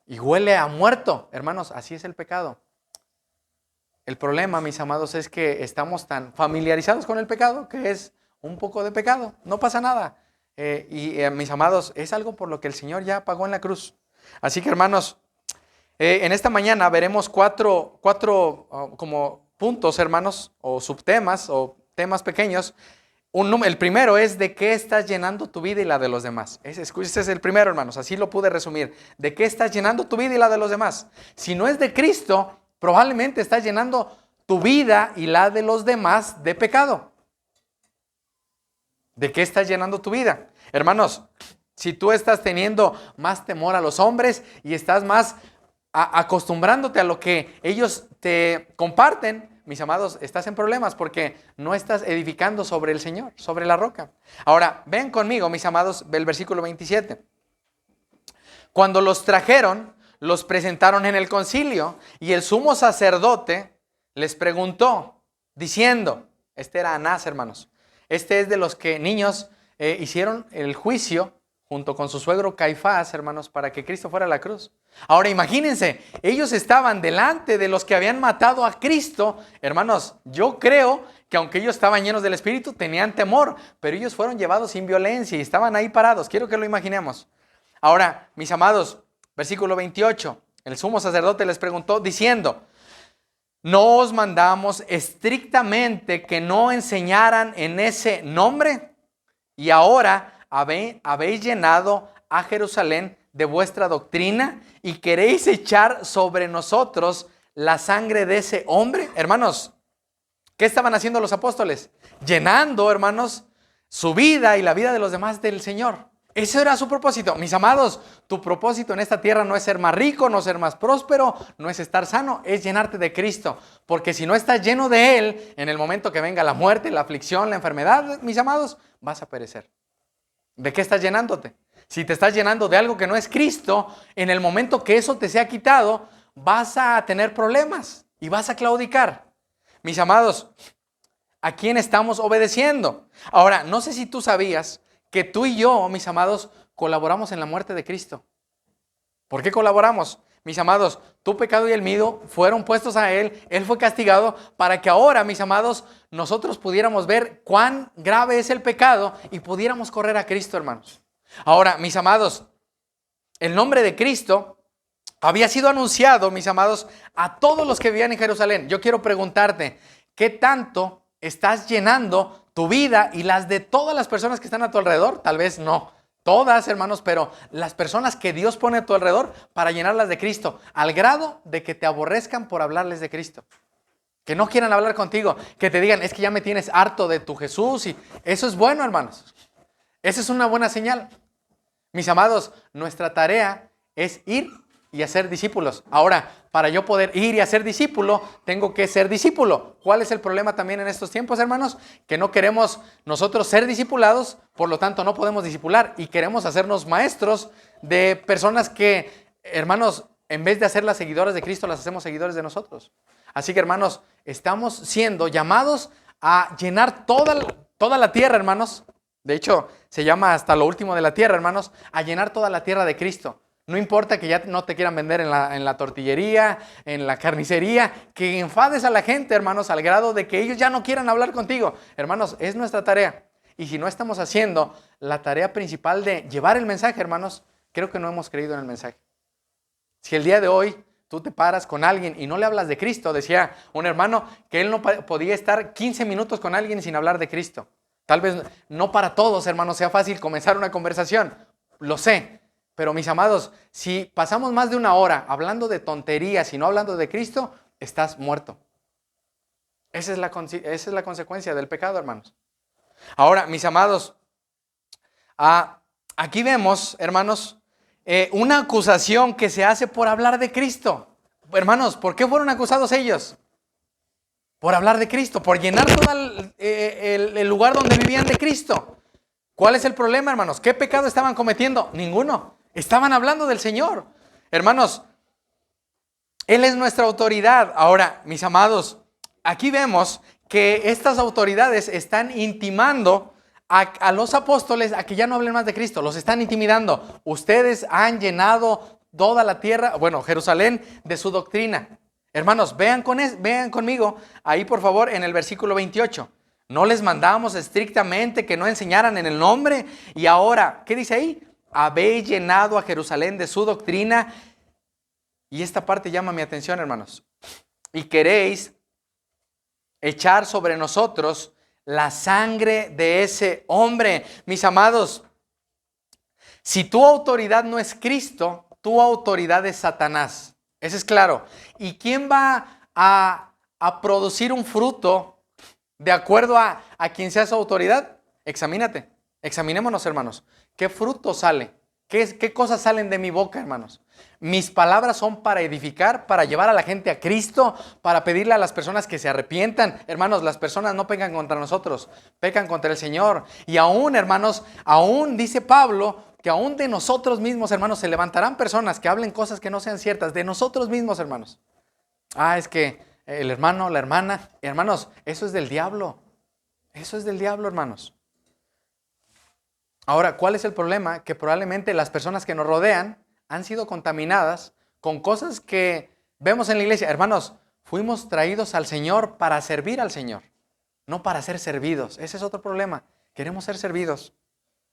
S1: y huele a muerto. Hermanos, así es el pecado. El problema, mis amados, es que estamos tan familiarizados con el pecado que es un poco de pecado. No pasa nada. Mis amados, es algo por lo que el Señor ya pagó en la cruz. Así que, hermanos, en esta mañana veremos cuatro como puntos, hermanos, o subtemas o temas pequeños. El primero es de qué estás llenando tu vida y la de los demás. Ese es el primero, hermanos, así lo pude resumir. ¿De qué estás llenando tu vida y la de los demás? Si no es de Cristo, probablemente estás llenando tu vida y la de los demás de pecado. ¿De qué estás llenando tu vida? Hermanos, si tú estás teniendo más temor a los hombres y estás más acostumbrándote a lo que ellos te comparten, mis amados, estás en problemas porque no estás edificando sobre el Señor, sobre la roca. Ahora, ven conmigo, mis amados, el versículo 27. Cuando los trajeron, los presentaron en el concilio y el sumo sacerdote les preguntó, diciendo, este era Anás, hermanos. Este es de los que niños hicieron el juicio junto con su suegro Caifás, hermanos, para que Cristo fuera a la cruz. Ahora imagínense, ellos estaban delante de los que habían matado a Cristo. Hermanos, yo creo que aunque ellos estaban llenos del Espíritu, tenían temor, pero ellos fueron llevados sin violencia y estaban ahí parados. Quiero que lo imaginemos. Ahora, mis amados, versículo 28, el sumo sacerdote les preguntó diciendo, ¿no os mandamos estrictamente que no enseñaran en ese nombre? Y ahora habéis llenado a Jerusalén de vuestra doctrina y queréis echar sobre nosotros la sangre de ese hombre. Hermanos, ¿qué estaban haciendo los apóstoles? Llenando, hermanos, su vida y la vida de los demás del Señor. Ese era su propósito. Mis amados, tu propósito en esta tierra no es ser más rico, no ser más próspero, no es estar sano, es llenarte de Cristo. Porque si no estás lleno de Él, en el momento que venga la muerte, la aflicción, la enfermedad, mis amados, vas a perecer. ¿De qué estás llenándote? Si te estás llenando de algo que no es Cristo, en el momento que eso te sea quitado, vas a tener problemas y vas a claudicar. Mis amados, ¿a quién estamos obedeciendo? Ahora, no sé si tú sabías que tú y yo, mis amados, colaboramos en la muerte de Cristo. ¿Por qué colaboramos? Mis amados, tu pecado y el mío fueron puestos a Él fue castigado para que ahora, mis amados, nosotros pudiéramos ver cuán grave es el pecado y pudiéramos correr a Cristo, hermanos. Ahora, mis amados, el nombre de Cristo había sido anunciado, mis amados, a todos los que vivían en Jerusalén. Yo quiero preguntarte, ¿qué tanto estás llenando tu vida y las de todas las personas que están a tu alrededor? Tal vez no todas, hermanos, pero las personas que Dios pone a tu alrededor para llenarlas de Cristo, al grado de que te aborrezcan por hablarles de Cristo. Que no quieran hablar contigo, que te digan, es que ya me tienes harto de tu Jesús. Y eso es bueno, hermanos. Esa es una buena señal. Mis amados, nuestra tarea es ir y hacer discípulos. Ahora, para yo poder ir y hacer discípulo, tengo que ser discípulo. ¿Cuál es el problema también en estos tiempos, hermanos? Que no queremos nosotros ser discipulados, por lo tanto no podemos discipular y queremos hacernos maestros de personas que, hermanos, en vez de hacerlas seguidoras de Cristo, las hacemos seguidores de nosotros. Así que, hermanos, estamos siendo llamados a llenar toda la tierra, hermanos. De hecho, se llama hasta lo último de la tierra, hermanos, a llenar toda la tierra de Cristo. No importa que ya no te quieran vender en la tortillería, en la carnicería, que enfades a la gente, hermanos, al grado de que ellos ya no quieran hablar contigo. Hermanos, es nuestra tarea. Y si no estamos haciendo la tarea principal de llevar el mensaje, hermanos, creo que no hemos creído en el mensaje. Si el día de hoy tú te paras con alguien y no le hablas de Cristo, decía un hermano que él no podía estar 15 minutos con alguien sin hablar de Cristo. Tal vez no para todos, hermanos, sea fácil comenzar una conversación. Lo sé. Pero mis amados, si pasamos más de una hora hablando de tonterías y no hablando de Cristo, estás muerto. Esa es la consecuencia del pecado, hermanos. Ahora, mis amados, aquí vemos, hermanos, una acusación que se hace por hablar de Cristo. Hermanos, ¿por qué fueron acusados ellos? Por hablar de Cristo, por llenar todo el lugar donde vivían de Cristo. ¿Cuál es el problema, hermanos? ¿Qué pecado estaban cometiendo? Ninguno. Estaban hablando del Señor. Hermanos, Él es nuestra autoridad. Ahora, mis amados, aquí vemos que estas autoridades están intimando a los apóstoles a que ya no hablen más de Cristo. Los están intimidando. Ustedes han llenado toda la tierra, Jerusalén, de su doctrina. Hermanos, vean conmigo ahí, por favor, en el versículo 28. No les mandamos estrictamente que no enseñaran en el nombre. Y ahora, ¿qué dice ahí? Habéis llenado a Jerusalén de su doctrina. Y esta parte llama mi atención, hermanos. Y queréis echar sobre nosotros la sangre de ese hombre. Mis amados, si tu autoridad no es Cristo, tu autoridad es Satanás. Eso es claro. ¿Y quién va a producir un fruto de acuerdo a quien sea su autoridad? Examínate. Examinémonos, hermanos. ¿Qué fruto sale? ¿Qué cosas salen de mi boca, hermanos? Mis palabras son para edificar, para llevar a la gente a Cristo, para pedirle a las personas que se arrepientan. Hermanos, las personas no pecan contra nosotros, pecan contra el Señor. Y aún, hermanos, aún dice Pablo que aún de nosotros mismos, hermanos, se levantarán personas que hablen cosas que no sean ciertas. De nosotros mismos, hermanos. Es que el hermano, la hermana. Hermanos, eso es del diablo. Eso es del diablo, hermanos. Ahora, ¿cuál es el problema? Que probablemente las personas que nos rodean han sido contaminadas con cosas que vemos en la iglesia. Hermanos, fuimos traídos al Señor para servir al Señor, no para ser servidos. Ese es otro problema. Queremos ser servidos.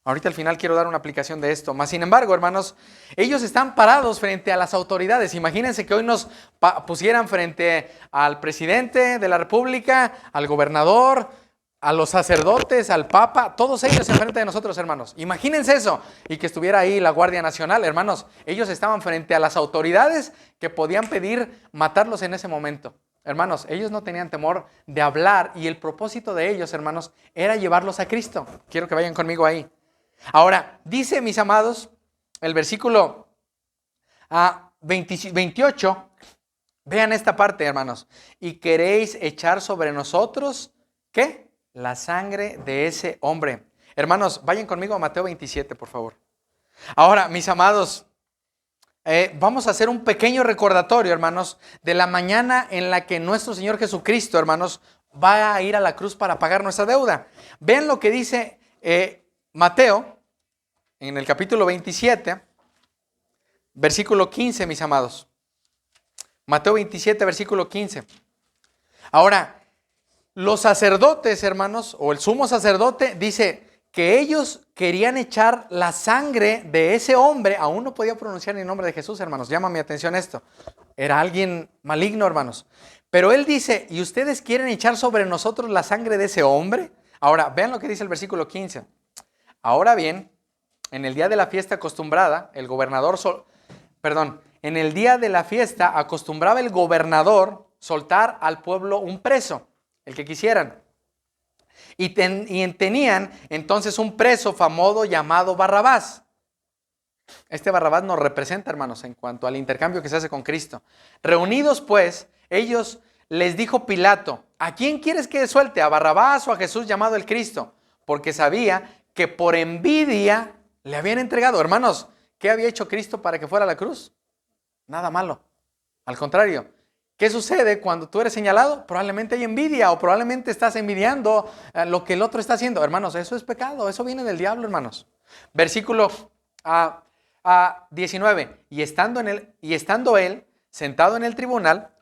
S1: Ahorita al final quiero dar una aplicación de esto. Mas sin embargo, hermanos, ellos están parados frente a las autoridades. Imagínense que hoy nos pusieran frente al presidente de la República, al gobernador, a los sacerdotes, al Papa, todos ellos enfrente de nosotros, hermanos. Imagínense eso. Y que estuviera ahí la Guardia Nacional, hermanos. Ellos estaban frente a las autoridades que podían pedir matarlos en ese momento. Hermanos, ellos no tenían temor de hablar y el propósito de ellos, hermanos, era llevarlos a Cristo. Quiero que vayan conmigo ahí. Ahora, dice, mis amados, el versículo 28, vean esta parte, hermanos. Y queréis echar sobre nosotros, ¿qué? La sangre de ese hombre. Hermanos, vayan conmigo a Mateo 27, por favor. Ahora, mis amados, vamos a hacer un pequeño recordatorio, hermanos, de la mañana en la que nuestro Señor Jesucristo, hermanos, va a ir a la cruz para pagar nuestra deuda. Vean lo que dice Mateo, en el capítulo 27, versículo 15, mis amados. Mateo 27, versículo 15. Ahora, los sacerdotes, hermanos, o el sumo sacerdote, dice que ellos querían echar la sangre de ese hombre. Aún no podía pronunciar ni el nombre de Jesús, hermanos. Llama mi atención esto. Era alguien maligno, hermanos. Pero él dice, ¿y ustedes quieren echar sobre nosotros la sangre de ese hombre? Ahora, vean lo que dice el versículo 15. Ahora bien, en el día de la fiesta acostumbrada, el gobernador, en el día de la fiesta acostumbraba el gobernador soltar al pueblo un preso, el que quisieran. Y tenían entonces un preso famoso llamado Barrabás. Este Barrabás nos representa, hermanos, en cuanto al intercambio que se hace con Cristo. Reunidos, pues, ellos les dijo Pilato, ¿a quién quieres que suelte? ¿A Barrabás o a Jesús llamado el Cristo? Porque sabía que por envidia le habían entregado. Hermanos, ¿qué había hecho Cristo para que fuera a la cruz? Nada malo. Al contrario. ¿Qué sucede cuando tú eres señalado? Probablemente hay envidia o probablemente estás envidiando lo que el otro está haciendo. Hermanos, eso es pecado, eso viene del diablo, hermanos. Versículo 19. Y estando él sentado en el tribunal,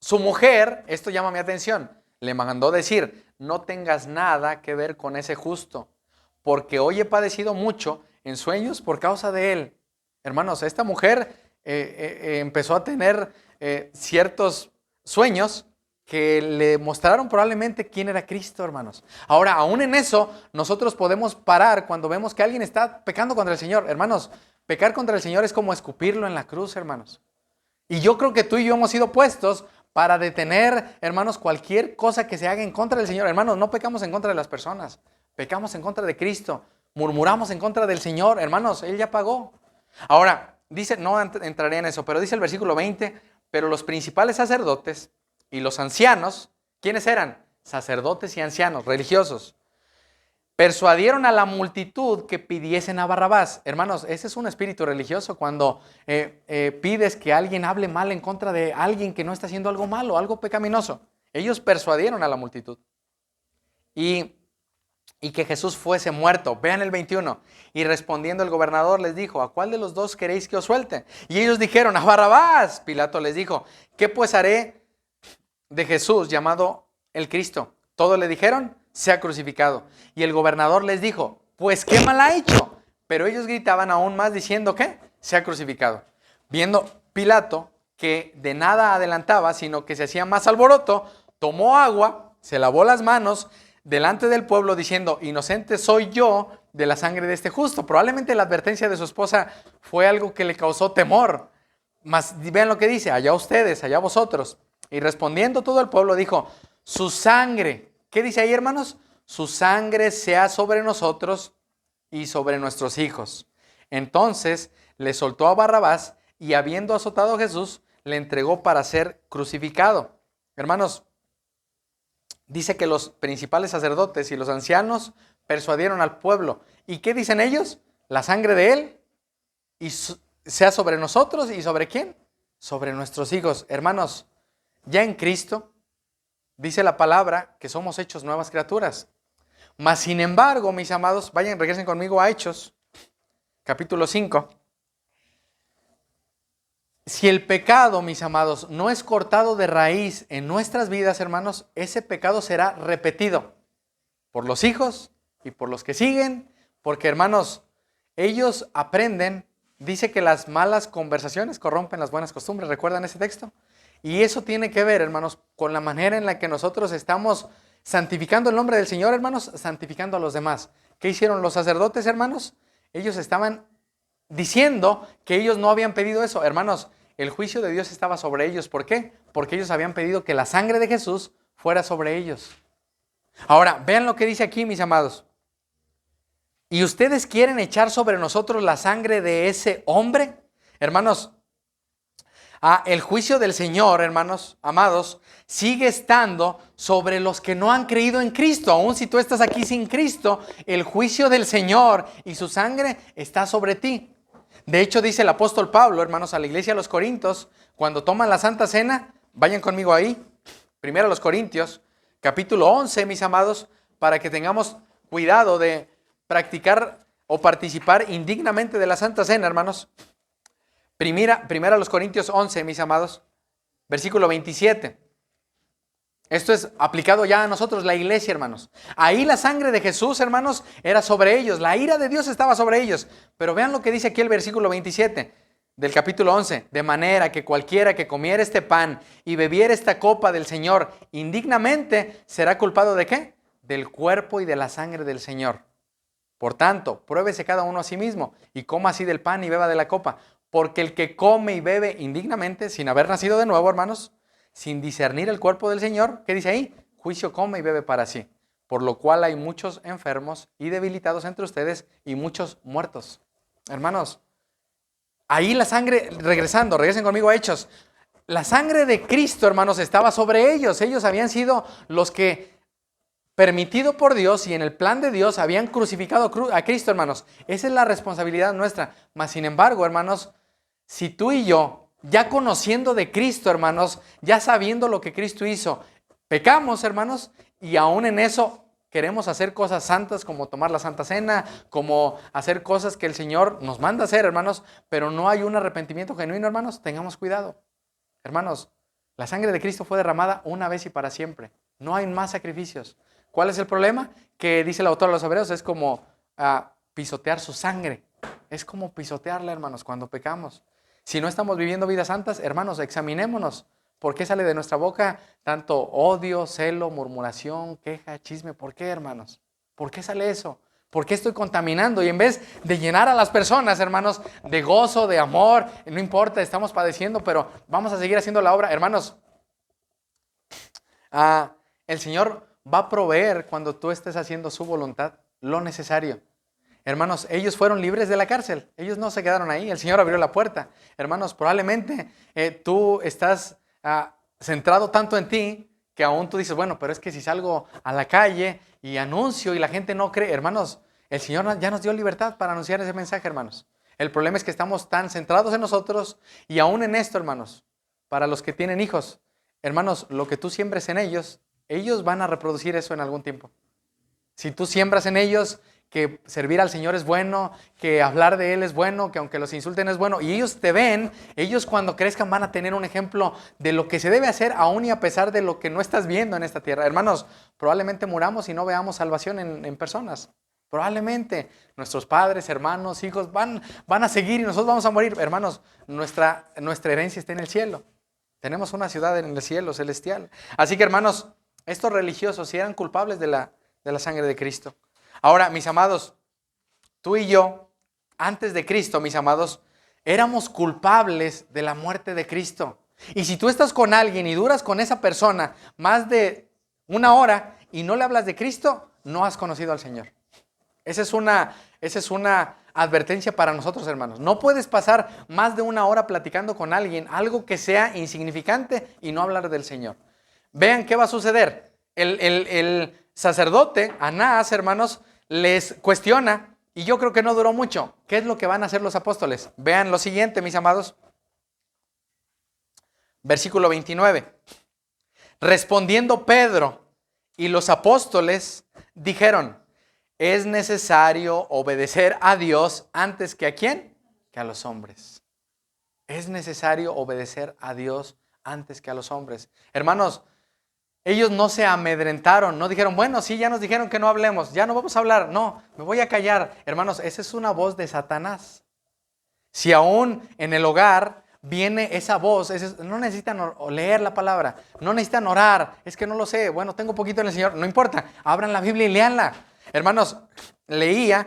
S1: su mujer, esto llama mi atención, le mandó decir, no tengas nada que ver con ese justo, porque hoy he padecido mucho en sueños por causa de él. Hermanos, esta mujer empezó a tener ciertos sueños que le mostraron probablemente quién era Cristo, hermanos. Ahora, aún en eso, nosotros podemos parar cuando vemos que alguien está pecando contra el Señor. Hermanos, pecar contra el Señor es como escupirlo en la cruz, hermanos. Y yo creo que tú y yo hemos sido puestos para detener, hermanos, cualquier cosa que se haga en contra del Señor. Hermanos, no pecamos en contra de las personas, pecamos en contra de Cristo, murmuramos en contra del Señor. Hermanos, Él ya pagó. Ahora, dice, no entraré en eso, pero dice el versículo 20, pero los principales sacerdotes y los ancianos, ¿quiénes eran? Sacerdotes y ancianos religiosos. Persuadieron a la multitud que pidiesen a Barrabás. Hermanos, ese es un espíritu religioso cuando pides que alguien hable mal en contra de alguien que no está haciendo algo malo, algo pecaminoso. Ellos persuadieron a la multitud. Y que Jesús fuese muerto. Vean el 21. Y respondiendo el gobernador les dijo, ¿a cuál de los dos queréis que os suelte? Y ellos dijeron, a Barrabás. Pilato les dijo, ¿qué pues haré de Jesús llamado el Cristo? Todos le dijeron, sea crucificado. Y el gobernador les dijo, pues qué mal ha hecho. Pero ellos gritaban aún más diciendo, ¿qué? Sea crucificado. Viendo Pilato que de nada adelantaba, sino que se hacía más alboroto, tomó agua, se lavó las manos delante del pueblo diciendo, inocente soy yo de la sangre de este justo. Probablemente la advertencia de su esposa fue algo que le causó temor. Mas vean lo que dice, allá ustedes, allá vosotros. Y respondiendo todo el pueblo dijo, su sangre, ¿qué dice ahí, hermanos? Su sangre sea sobre nosotros y sobre nuestros hijos. Entonces le soltó a Barrabás y habiendo azotado a Jesús, le entregó para ser crucificado. Hermanos, dice que los principales sacerdotes y los ancianos persuadieron al pueblo. ¿Y qué dicen ellos? La sangre de él y sea sobre nosotros y sobre ¿quién? Sobre nuestros hijos. Hermanos, Ya en Cristo, dice la palabra que somos hechos nuevas criaturas. Mas sin embargo, mis amados, regresen conmigo a Hechos, capítulo 5. Si el pecado, mis amados, no es cortado de raíz en nuestras vidas, hermanos, ese pecado será repetido por los hijos y por los que siguen, porque, hermanos, ellos aprenden, dice que las malas conversaciones corrompen las buenas costumbres, ¿recuerdan ese texto? Y eso tiene que ver, hermanos, con la manera en la que nosotros estamos santificando el nombre del Señor, hermanos, santificando a los demás. ¿Qué hicieron los sacerdotes, hermanos? Ellos estaban diciendo que ellos no habían pedido eso. Hermanos, el juicio de Dios estaba sobre ellos. ¿Por qué? Porque ellos habían pedido que la sangre de Jesús fuera sobre ellos. Ahora, vean lo que dice aquí, mis amados. ¿Y ustedes quieren echar sobre nosotros la sangre de ese hombre? Hermanos, el juicio del Señor, hermanos amados, sigue estando sobre los que no han creído en Cristo. Aun si tú estás aquí sin Cristo, el juicio del Señor y su sangre está sobre ti. De hecho, dice el apóstol Pablo, hermanos, a la iglesia de los Corintios, cuando toman la Santa Cena, vayan conmigo ahí, primero a los Corintios, capítulo 11, mis amados, para que tengamos cuidado de practicar o participar indignamente de la Santa Cena, hermanos. Primera a los Corintios 11, mis amados, versículo 27. Esto es aplicado ya a nosotros, la iglesia, hermanos. Ahí la sangre de Jesús, hermanos, era sobre ellos. La ira de Dios estaba sobre ellos. Pero vean lo que dice aquí el versículo 27 del capítulo 11. De manera que cualquiera que comiera este pan y bebiera esta copa del Señor indignamente, será culpado ¿de qué? Del cuerpo y de la sangre del Señor. Por tanto, pruébese cada uno a sí mismo y coma así del pan y beba de la copa. Porque el que come y bebe indignamente, sin haber nacido de nuevo, hermanos, sin discernir el cuerpo del Señor, ¿qué dice ahí? Juicio come y bebe para sí. Por lo cual hay muchos enfermos y debilitados entre ustedes y muchos muertos. Hermanos, ahí la sangre, regresen conmigo a Hechos. La sangre de Cristo, hermanos, estaba sobre ellos. Ellos habían sido los que, permitido por Dios y en el plan de Dios, habían crucificado a Cristo, hermanos. Esa es la responsabilidad nuestra. Mas, sin embargo, hermanos, si tú y yo, ya conociendo de Cristo, hermanos, ya sabiendo lo que Cristo hizo, pecamos, hermanos, y aún en eso queremos hacer cosas santas como tomar la Santa Cena, como hacer cosas que el Señor nos manda hacer, hermanos, pero no hay un arrepentimiento genuino, hermanos, tengamos cuidado. Hermanos, la sangre de Cristo fue derramada una vez y para siempre. No hay más sacrificios. ¿Cuál es el problema? Que dice el autor de los Hebreos, es como pisotear su sangre. Es como pisotearla, hermanos, cuando pecamos. Si no estamos viviendo vidas santas, hermanos, examinémonos. ¿Por qué sale de nuestra boca tanto odio, celo, murmuración, queja, chisme? ¿Por qué, hermanos? ¿Por qué sale eso? ¿Por qué estoy contaminando? Y en vez de llenar a las personas, hermanos, de gozo, de amor, no importa, estamos padeciendo, pero vamos a seguir haciendo la obra. Hermanos, el Señor va a proveer cuando tú estés haciendo su voluntad lo necesario. Hermanos, ellos fueron libres de la cárcel. Ellos no se quedaron ahí. El Señor abrió la puerta. Hermanos, probablemente tú estás centrado tanto en ti que aún tú dices, bueno, pero es que si salgo a la calle y anuncio y la gente no cree. Hermanos, el Señor ya nos dio libertad para anunciar ese mensaje, hermanos. El problema es que estamos tan centrados en nosotros y aún en esto, hermanos, para los que tienen hijos, hermanos, lo que tú siembres en ellos, ellos van a reproducir eso en algún tiempo. Si tú siembras en ellos que servir al Señor es bueno, que hablar de Él es bueno, que aunque los insulten es bueno, y ellos te ven, ellos cuando crezcan van a tener un ejemplo de lo que se debe hacer aún y a pesar de lo que no estás viendo en esta tierra. Hermanos, probablemente muramos y no veamos salvación en personas. Probablemente nuestros padres, hermanos, hijos van a seguir y nosotros vamos a morir. Hermanos, nuestra herencia está en el cielo. Tenemos una ciudad en el cielo celestial. Así que, hermanos, estos religiosos sí eran culpables de la sangre de Cristo. Ahora, mis amados, tú y yo, antes de Cristo, mis amados, éramos culpables de la muerte de Cristo. Y si tú estás con alguien y duras con esa persona más de una hora y no le hablas de Cristo, no has conocido al Señor. Esa es una advertencia para nosotros, hermanos. No puedes pasar más de una hora platicando con alguien, algo que sea insignificante y no hablar del Señor. Vean qué va a suceder. El sacerdote, Anás, hermanos, les cuestiona y yo creo que no duró mucho. ¿Qué es lo que van a hacer los apóstoles? Vean lo siguiente, mis amados. Versículo 29. Respondiendo Pedro y los apóstoles dijeron, es necesario obedecer a Dios antes que ¿a quién? Que a los hombres. Es necesario obedecer a Dios antes que a los hombres. Hermanos, ellos no se amedrentaron, no dijeron, bueno, sí, ya nos dijeron que no hablemos, ya no vamos a hablar, no, me voy a callar. Hermanos, esa es una voz de Satanás. Si aún en el hogar viene esa voz, no necesitan leer la palabra, no necesitan orar, es que no lo sé, bueno, tengo poquito en el Señor, no importa, abran la Biblia y léanla. Hermanos, leía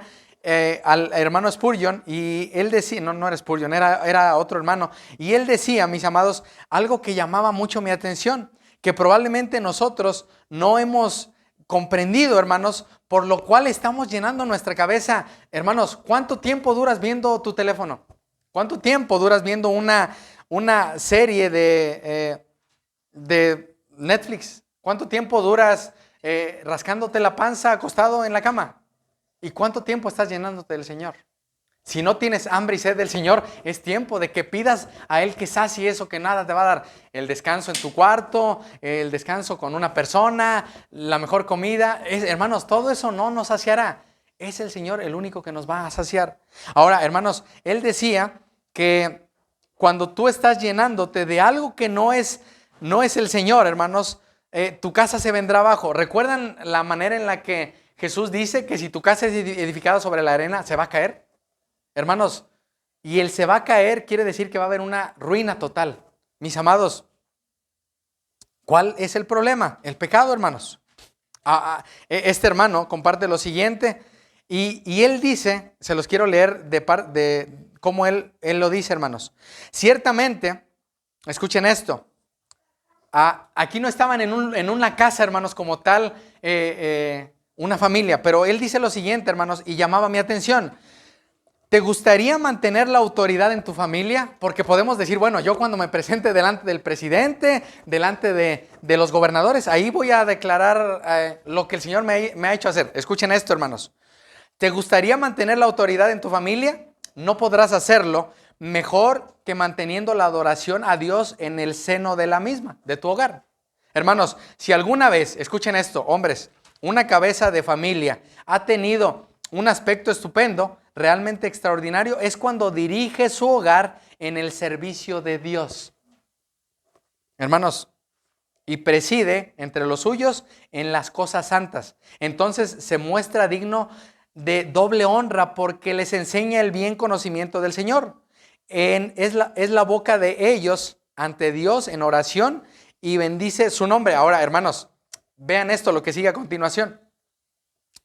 S1: al hermano Spurgeon y él decía, no era Spurgeon, era otro hermano, y él decía, mis amados, algo que llamaba mucho mi atención, que probablemente nosotros no hemos comprendido, hermanos, por lo cual estamos llenando nuestra cabeza. Hermanos, ¿cuánto tiempo duras viendo tu teléfono? ¿Cuánto tiempo duras viendo una serie de Netflix? ¿Cuánto tiempo duras rascándote la panza acostado en la cama? ¿Y cuánto tiempo estás llenándote del Señor? Si no tienes hambre y sed del Señor, es tiempo de que pidas a Él que sacie eso que nada te va a dar. El descanso en tu cuarto, el descanso con una persona, la mejor comida. Hermanos, todo eso no nos saciará. Es el Señor el único que nos va a saciar. Ahora, hermanos, Él decía que cuando tú estás llenándote de algo que no es el Señor, hermanos, tu casa se vendrá abajo. ¿Recuerdan la manera en la que Jesús dice que si tu casa es edificada sobre la arena, se va a caer? Hermanos, y el se va a caer quiere decir que va a haber una ruina total. Mis amados, ¿cuál es el problema? El pecado, hermanos. Este hermano comparte lo siguiente y él dice, se los quiero leer de cómo él lo dice, hermanos. Ciertamente, escuchen esto, aquí no estaban en una casa, hermanos, como tal, una familia, pero él dice lo siguiente, hermanos, y llamaba mi atención. ¿Te gustaría mantener la autoridad en tu familia? Porque podemos decir, bueno, yo cuando me presente delante del presidente, delante de los gobernadores, ahí voy a declarar lo que el Señor me ha hecho hacer. Escuchen esto, hermanos. ¿Te gustaría mantener la autoridad en tu familia? No podrás hacerlo mejor que manteniendo la adoración a Dios en el seno de la misma, de tu hogar. Hermanos, si alguna vez, escuchen esto, hombres, una cabeza de familia ha tenido un aspecto estupendo, realmente extraordinario, es cuando dirige su hogar en el servicio de Dios. Hermanos, y preside entre los suyos en las cosas santas. Entonces se muestra digno de doble honra porque les enseña el bien conocimiento del Señor. Es la boca de ellos ante Dios en oración y bendice su nombre. Ahora, hermanos, vean esto, lo que sigue a continuación.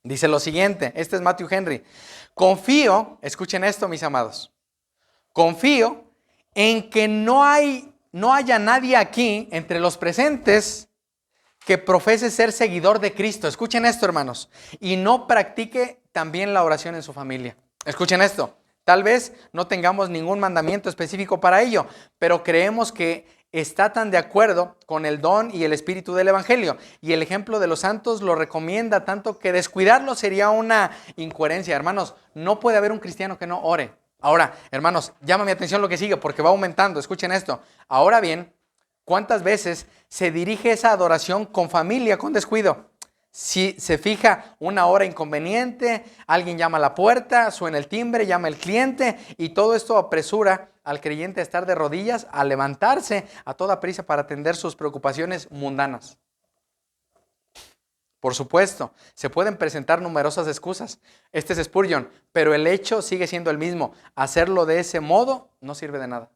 S1: Dice lo siguiente, este es Matthew Henry. Confío, escuchen esto, mis amados, confío en que no haya nadie aquí entre los presentes que profese ser seguidor de Cristo. Escuchen esto, hermanos, y no practique también la oración en su familia. Escuchen esto, tal vez no tengamos ningún mandamiento específico para ello, pero creemos que está tan de acuerdo con el don y el espíritu del evangelio, y el ejemplo de los santos lo recomienda tanto que descuidarlo sería una incoherencia. Hermanos, no puede haber un cristiano que no ore. Ahora, hermanos, llama mi atención lo que sigue porque va aumentando. Escuchen esto. Ahora bien, ¿cuántas veces se dirige esa adoración con familia, con descuido? Si se fija una hora inconveniente, alguien llama a la puerta, suena el timbre, llama el cliente y todo esto apresura al creyente a estar de rodillas, a levantarse a toda prisa para atender sus preocupaciones mundanas. Por supuesto, se pueden presentar numerosas excusas. Este es Spurgeon, pero el hecho sigue siendo el mismo. Hacerlo de ese modo no sirve de nada.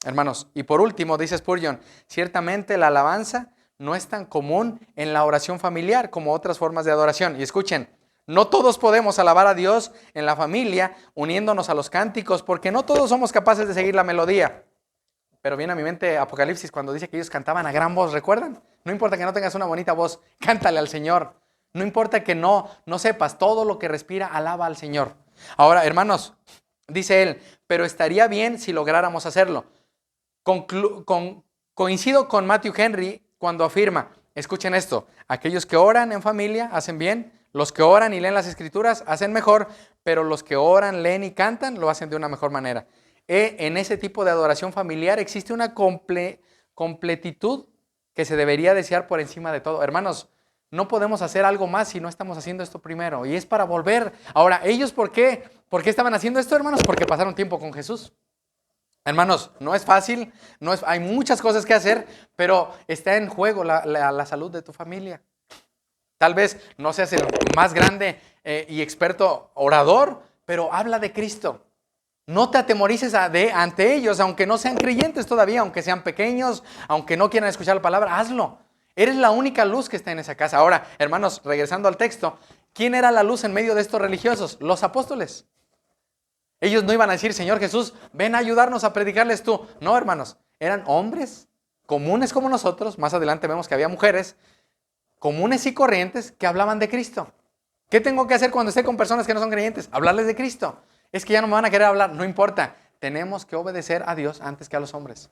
S1: Hermanos, y por último, dice Spurgeon, ciertamente la alabanza no es tan común en la oración familiar como otras formas de adoración. Y escuchen, no todos podemos alabar a Dios en la familia uniéndonos a los cánticos porque no todos somos capaces de seguir la melodía. Pero viene a mi mente Apocalipsis cuando dice que ellos cantaban a gran voz, ¿recuerdan? No importa que no tengas una bonita voz, cántale al Señor. No importa que no sepas, todo lo que respira alaba al Señor. Ahora, hermanos, dice él, pero estaría bien si lográramos hacerlo. Coincido con Matthew Henry cuando afirma, escuchen esto, aquellos que oran en familia hacen bien, los que oran y leen las escrituras hacen mejor, pero los que oran, leen y cantan lo hacen de una mejor manera. En ese tipo de adoración familiar existe una completitud que se debería desear por encima de todo. Hermanos, no podemos hacer algo más si no estamos haciendo esto primero. Y es para volver. Ahora, ¿ellos por qué? ¿Por qué estaban haciendo esto, hermanos? Porque pasaron tiempo con Jesús. Hermanos, no es fácil, hay muchas cosas que hacer, pero está en juego la salud de tu familia. Tal vez no seas el más grande y experto orador, pero habla de Cristo. No te atemorices ante ellos, aunque no sean creyentes todavía, aunque sean pequeños, aunque no quieran escuchar la palabra, hazlo. Eres la única luz que está en esa casa. Ahora, hermanos, regresando al texto, ¿quién era la luz en medio de estos religiosos? Los apóstoles. Ellos no iban a decir, Señor Jesús, ven a ayudarnos a predicarles tú. No, hermanos, eran hombres comunes como nosotros. Más adelante vemos que había mujeres comunes y corrientes que hablaban de Cristo. ¿Qué tengo que hacer cuando esté con personas que no son creyentes? Hablarles de Cristo. Es que ya no me van a querer hablar, no importa. Tenemos que obedecer a Dios antes que a los hombres.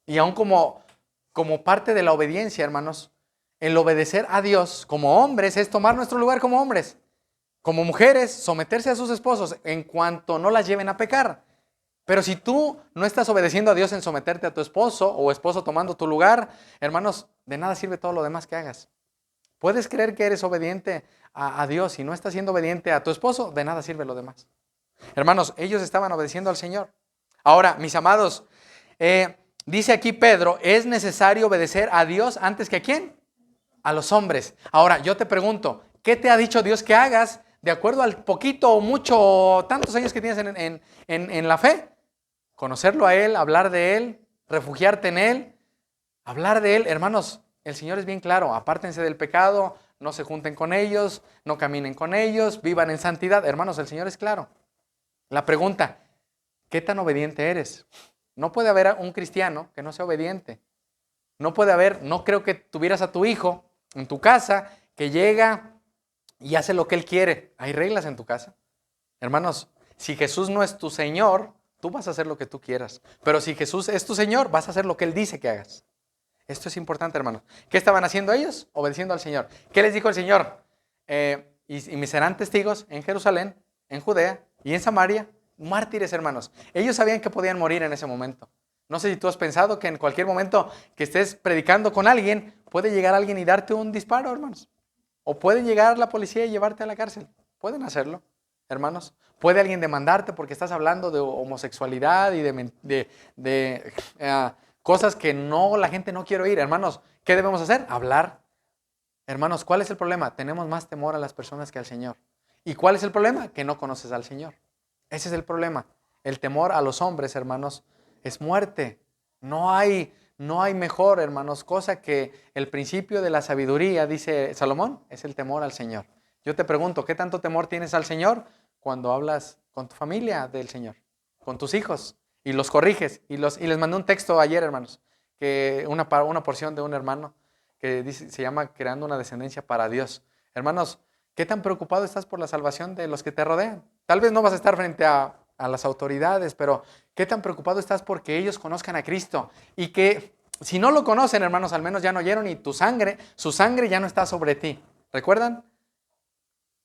S1: Y aún como parte de la obediencia, hermanos, el obedecer a Dios como hombres es tomar nuestro lugar como hombres. Como mujeres, someterse a sus esposos en cuanto no las lleven a pecar. Pero si tú no estás obedeciendo a Dios en someterte a tu esposo o esposo tomando tu lugar, hermanos, de nada sirve todo lo demás que hagas. Puedes creer que eres obediente a Dios y no estás siendo obediente a tu esposo, de nada sirve lo demás. Hermanos, ellos estaban obedeciendo al Señor. Ahora, mis amados, dice aquí Pedro, es necesario obedecer a Dios antes que ¿a quién? A los hombres. Ahora, yo te pregunto, ¿qué te ha dicho Dios que hagas de acuerdo al poquito o mucho o tantos años que tienes en la fe? Conocerlo a Él, hablar de Él, refugiarte en Él, hablar de Él. Hermanos, el Señor es bien claro, apártense del pecado, no se junten con ellos, no caminen con ellos, vivan en santidad. Hermanos, el Señor es claro. La pregunta, ¿qué tan obediente eres? No puede haber un cristiano que no sea obediente. No creo que tuvieras a tu hijo en tu casa que llega y hace lo que él quiere. ¿Hay reglas en tu casa? Hermanos, si Jesús no es tu Señor, tú vas a hacer lo que tú quieras. Pero si Jesús es tu Señor, vas a hacer lo que Él dice que hagas. Esto es importante, hermanos. ¿Qué estaban haciendo ellos? Obedeciendo al Señor. ¿Qué les dijo el Señor? Y me serán testigos en Jerusalén, en Judea y en Samaria, mártires, hermanos. Ellos sabían que podían morir en ese momento. No sé si tú has pensado que en cualquier momento que estés predicando con alguien, puede llegar alguien y darte un disparo, hermanos. O puede llegar la policía y llevarte a la cárcel. Pueden hacerlo, hermanos. Puede alguien demandarte porque estás hablando de homosexualidad y de cosas que la gente no quiere oír. Hermanos, ¿qué debemos hacer? Hablar. Hermanos, ¿cuál es el problema? Tenemos más temor a las personas que al Señor. ¿Y cuál es el problema? Que no conoces al Señor. Ese es el problema. El temor a los hombres, hermanos, es muerte. No hay mejor, hermanos, cosa que el principio de la sabiduría, dice Salomón, es el temor al Señor. Yo te pregunto, ¿qué tanto temor tienes al Señor cuando hablas con tu familia del Señor, con tus hijos y los corriges? Y les mandé un texto ayer, hermanos, que una porción de un hermano que se llama Creando una descendencia para Dios. Hermanos, ¿qué tan preocupado estás por la salvación de los que te rodean? Tal vez no vas a estar frente a las autoridades, pero ¿qué tan preocupado estás porque ellos conozcan a Cristo? Y que si no lo conocen, hermanos, al menos ya no oyeron y su sangre ya no está sobre ti. ¿Recuerdan?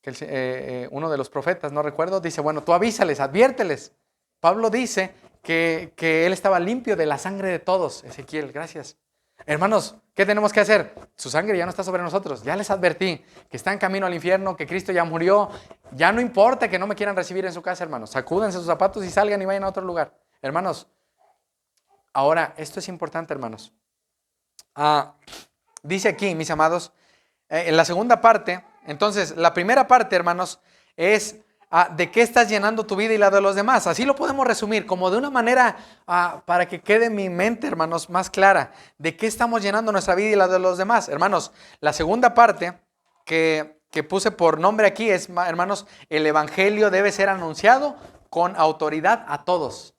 S1: Que uno de los profetas, no recuerdo, dice, bueno, tú avísales, adviérteles. Pablo dice que él estaba limpio de la sangre de todos. Ezequiel, gracias. Hermanos, ¿qué tenemos que hacer? Su sangre ya no está sobre nosotros. Ya les advertí que está en camino al infierno, que Cristo ya murió. Ya no importa que no me quieran recibir en su casa, hermanos. Sacúdense sus zapatos y salgan y vayan a otro lugar. Hermanos, ahora, esto es importante, hermanos. Dice aquí, mis amados, en la segunda parte, entonces, la primera parte, hermanos, es de qué estás llenando tu vida y la de los demás. Así lo podemos resumir, como de una manera para que quede mi mente, hermanos, más clara. ¿De qué estamos llenando nuestra vida y la de los demás? Hermanos, la segunda parte que puse por nombre aquí es, hermanos, el evangelio debe ser anunciado con autoridad a todos.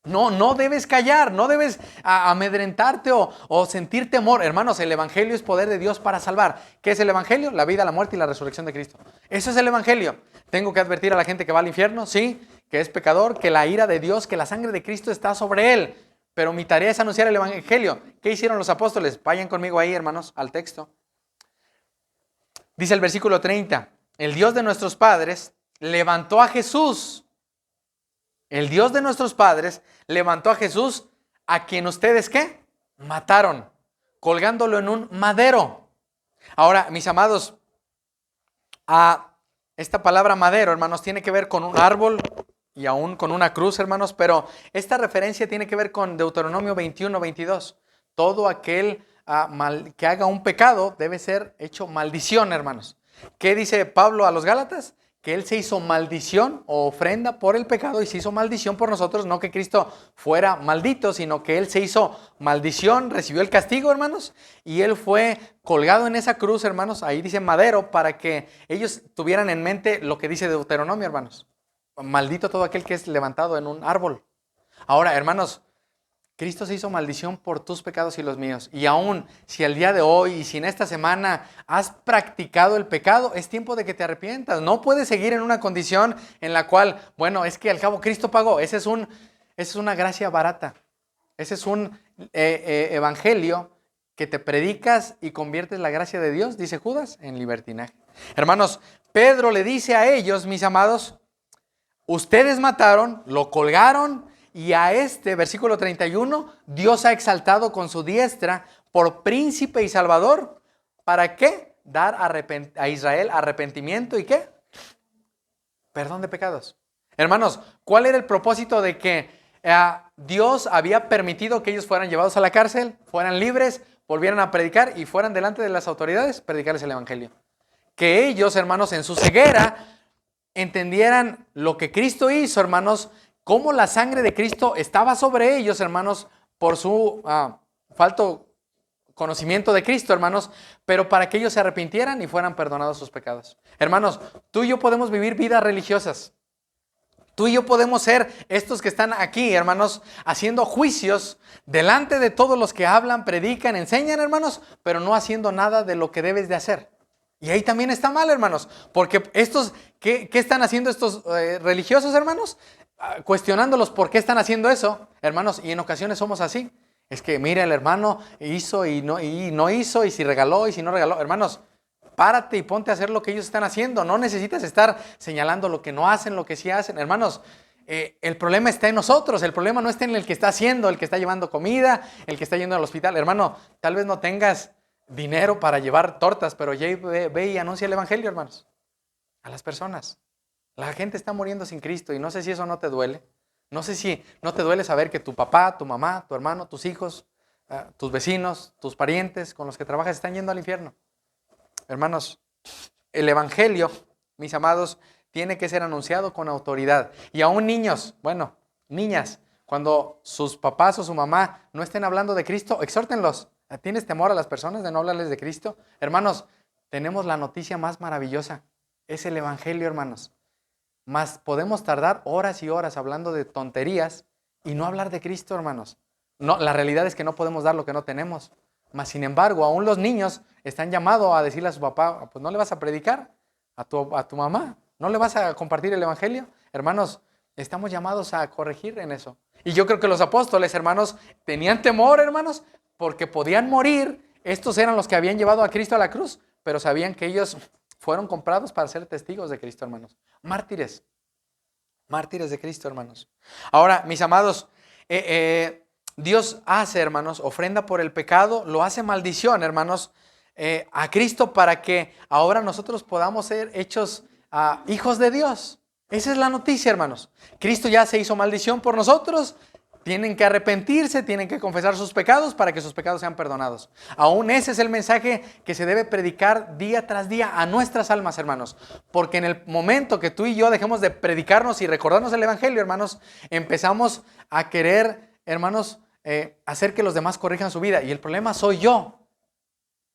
S1: No debes callar, no debes amedrentarte o sentir temor. Hermanos, el evangelio es poder de Dios para salvar. ¿Qué es el evangelio? La vida, la muerte y la resurrección de Cristo. Eso es el evangelio. ¿Tengo que advertir a la gente que va al infierno? Sí, que es pecador, que la ira de Dios, que la sangre de Cristo está sobre él. Pero mi tarea es anunciar el evangelio. ¿Qué hicieron los apóstoles? Vayan conmigo ahí, hermanos, al texto. Dice el versículo 30, el Dios de nuestros padres levantó a Jesús. El Dios de nuestros padres levantó a Jesús, a quien ustedes, ¿qué? Mataron. colgándolo en un madero. Ahora, mis amados, esta palabra madero, hermanos, tiene que ver con un árbol y aún con una cruz, hermanos, pero esta referencia tiene que ver con Deuteronomio 21:22. Todo aquel que haga un pecado debe ser hecho maldición, hermanos. ¿Qué dice Pablo a los Gálatas? Que Él se hizo maldición o ofrenda por el pecado y se hizo maldición por nosotros. No que Cristo fuera maldito, sino que Él se hizo maldición, recibió el castigo, hermanos, y Él fue colgado en esa cruz, hermanos, ahí dice madero, para que ellos tuvieran en mente lo que dice Deuteronomio, hermanos. Maldito todo aquel que es levantado en un árbol. Ahora, hermanos, Cristo se hizo maldición por tus pecados y los míos. Y aún si el día de hoy y si en esta semana has practicado el pecado, es tiempo de que te arrepientas. No puedes seguir en una condición en la cual, bueno, es que al cabo Cristo pagó. Esa es una gracia barata. Ese es un evangelio que te predicas y conviertes la gracia de Dios, dice Judas, en libertinaje. Hermanos, Pedro le dice a ellos, mis amados, ustedes mataron, lo colgaron, y a versículo 31, Dios ha exaltado con su diestra por príncipe y salvador. ¿Para qué? Dar a Israel arrepentimiento y ¿qué? Perdón de pecados. Hermanos, ¿cuál era el propósito de que Dios había permitido que ellos fueran llevados a la cárcel, fueran libres, volvieran a predicar y fueran delante de las autoridades, predicarles el evangelio? Que ellos, hermanos, en su ceguera, entendieran lo que Cristo hizo, hermanos, cómo la sangre de Cristo estaba sobre ellos, hermanos, por su falto conocimiento de Cristo, hermanos, pero para que ellos se arrepintieran y fueran perdonados sus pecados. Hermanos, tú y yo podemos vivir vidas religiosas. Tú y yo podemos ser estos que están aquí, hermanos, haciendo juicios delante de todos los que hablan, predican, enseñan, hermanos, pero no haciendo nada de lo que debes de hacer. Y ahí también está mal, hermanos, porque ¿qué están haciendo estos religiosos, hermanos? Cuestionándolos por qué están haciendo eso, hermanos, y en ocasiones somos así. Es que mira, el hermano hizo y no hizo, y si regaló y si no regaló. Hermanos, párate y ponte a hacer lo que ellos están haciendo. No necesitas estar señalando lo que no hacen, lo que sí hacen. Hermanos, el problema está en nosotros. El problema no está en el que está haciendo, el que está llevando comida, el que está yendo al hospital. Hermano, tal vez no tengas dinero para llevar tortas, pero ya ve y anuncia el evangelio, hermanos, a las personas. La gente está muriendo sin Cristo y no sé si eso no te duele. No sé si no te duele saber que tu papá, tu mamá, tu hermano, tus hijos, tus vecinos, tus parientes con los que trabajas están yendo al infierno. Hermanos, el evangelio, mis amados, tiene que ser anunciado con autoridad. Y aún niños, bueno, niñas, cuando sus papás o su mamá no estén hablando de Cristo, exhórtenlos. ¿Tienes temor a las personas de no hablarles de Cristo? Hermanos, tenemos la noticia más maravillosa. Es el evangelio, hermanos. Mas podemos tardar horas y horas hablando de tonterías y no hablar de Cristo, hermanos. No, la realidad es que no podemos dar lo que no tenemos. Mas, sin embargo, aún los niños están llamados a decirle a su papá, pues no le vas a predicar a tu mamá, no le vas a compartir el evangelio. Hermanos, estamos llamados a corregir en eso. Y yo creo que los apóstoles, hermanos, tenían temor, hermanos, porque podían morir. Estos eran los que habían llevado a Cristo a la cruz, pero sabían que ellos fueron comprados para ser testigos de Cristo, hermanos. Mártires. Mártires de Cristo, hermanos. Ahora, mis amados, Dios hace, hermanos, ofrenda por el pecado, lo hace maldición, hermanos, a Cristo para que ahora nosotros podamos ser hechos hijos de Dios. Esa es la noticia, hermanos. Cristo ya se hizo maldición por nosotros. Tienen que arrepentirse, tienen que confesar sus pecados para que sus pecados sean perdonados. Aún ese es el mensaje que se debe predicar día tras día a nuestras almas, hermanos. Porque en el momento que tú y yo dejemos de predicarnos y recordarnos el evangelio, hermanos, empezamos a querer, hermanos, hacer que los demás corrijan su vida. Y el problema soy yo.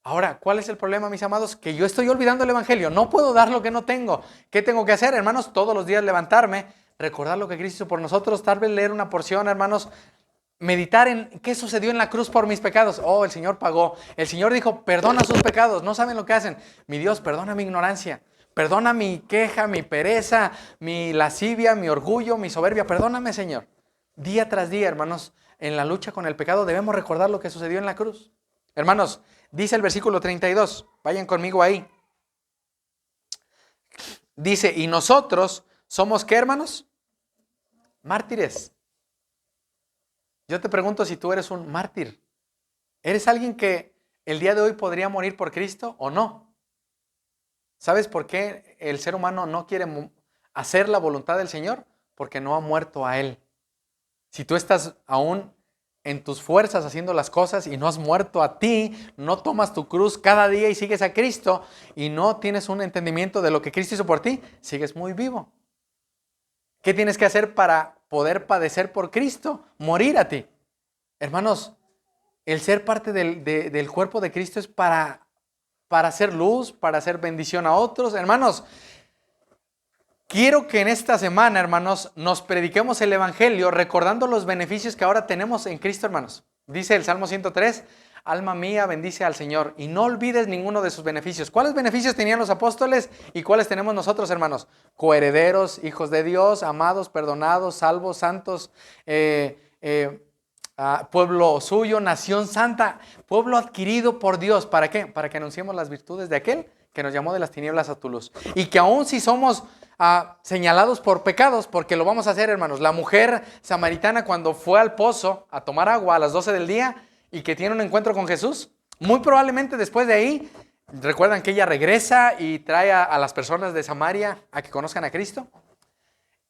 S1: Ahora, ¿cuál es el problema, mis amados? Que yo estoy olvidando el evangelio. No puedo dar lo que no tengo. ¿Qué tengo que hacer, hermanos? Todos los días levantarme, recordar lo que Cristo hizo por nosotros, tal vez leer una porción, hermanos, meditar en qué sucedió en la cruz por mis pecados. Oh, el Señor pagó. El Señor dijo, perdona sus pecados. No saben lo que hacen. Mi Dios, perdona mi ignorancia. Perdona mi queja, mi pereza, mi lascivia, mi orgullo, mi soberbia. Perdóname, Señor. Día tras día, hermanos, en la lucha con el pecado debemos recordar lo que sucedió en la cruz. Hermanos, dice el versículo 32. Vayan conmigo ahí. Dice, y nosotros somos, ¿qué, hermanos? Mártires. Yo te pregunto si tú eres un mártir. ¿Eres alguien que ¿el día de hoy podría morir por Cristo o no? ¿Sabes por qué el ser humano no quiere hacer la voluntad del Señor? Porque no ha muerto a Él. Si tú estás aún en tus fuerzas haciendo las cosas y no has muerto a ti, no tomas tu cruz cada día y sigues a Cristo y no tienes un entendimiento de lo que Cristo hizo por ti, sigues muy vivo. ¿Qué tienes que hacer para poder padecer por Cristo? Morir a ti. Hermanos, el ser parte del cuerpo de Cristo es para hacer luz, para hacer bendición a otros. Hermanos, quiero que en esta semana, hermanos, nos prediquemos el Evangelio recordando los beneficios que ahora tenemos en Cristo, hermanos. Dice el Salmo 103, alma mía, bendice al Señor y no olvides ninguno de sus beneficios. ¿Cuáles beneficios tenían los apóstoles y cuáles tenemos nosotros, hermanos? Coherederos, hijos de Dios, amados, perdonados, salvos, santos, pueblo suyo, nación santa, pueblo adquirido por Dios. ¿Para qué? Para que anunciemos las virtudes de aquel que nos llamó de las tinieblas a tu luz. Y que aún si somos señalados por pecados, porque lo vamos a hacer, hermanos. La mujer samaritana cuando fue al pozo a tomar agua a las 12 del día y que tiene un encuentro con Jesús, muy probablemente después de ahí, recuerdan que ella regresa y trae a las personas de Samaria a que conozcan a Cristo.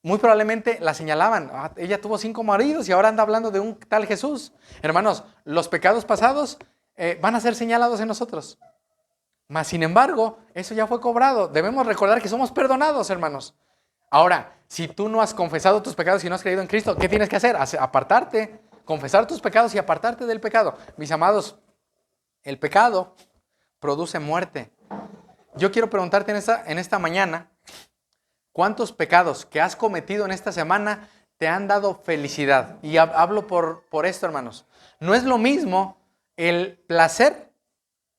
S1: Muy probablemente la señalaban, ella tuvo 5 maridos y ahora anda hablando de un tal Jesús. Hermanos, los pecados pasados van a ser señalados en nosotros. Mas, sin embargo, eso ya fue cobrado. Debemos recordar que somos perdonados, hermanos. Ahora, si tú no has confesado tus pecados y no has creído en Cristo, ¿qué tienes que hacer? Apartarte, confesar tus pecados y apartarte del pecado. Mis amados, el pecado produce muerte. Yo quiero preguntarte en esta mañana, ¿cuántos pecados que has cometido en esta semana te han dado felicidad? Y hablo por esto, hermanos. No es lo mismo el placer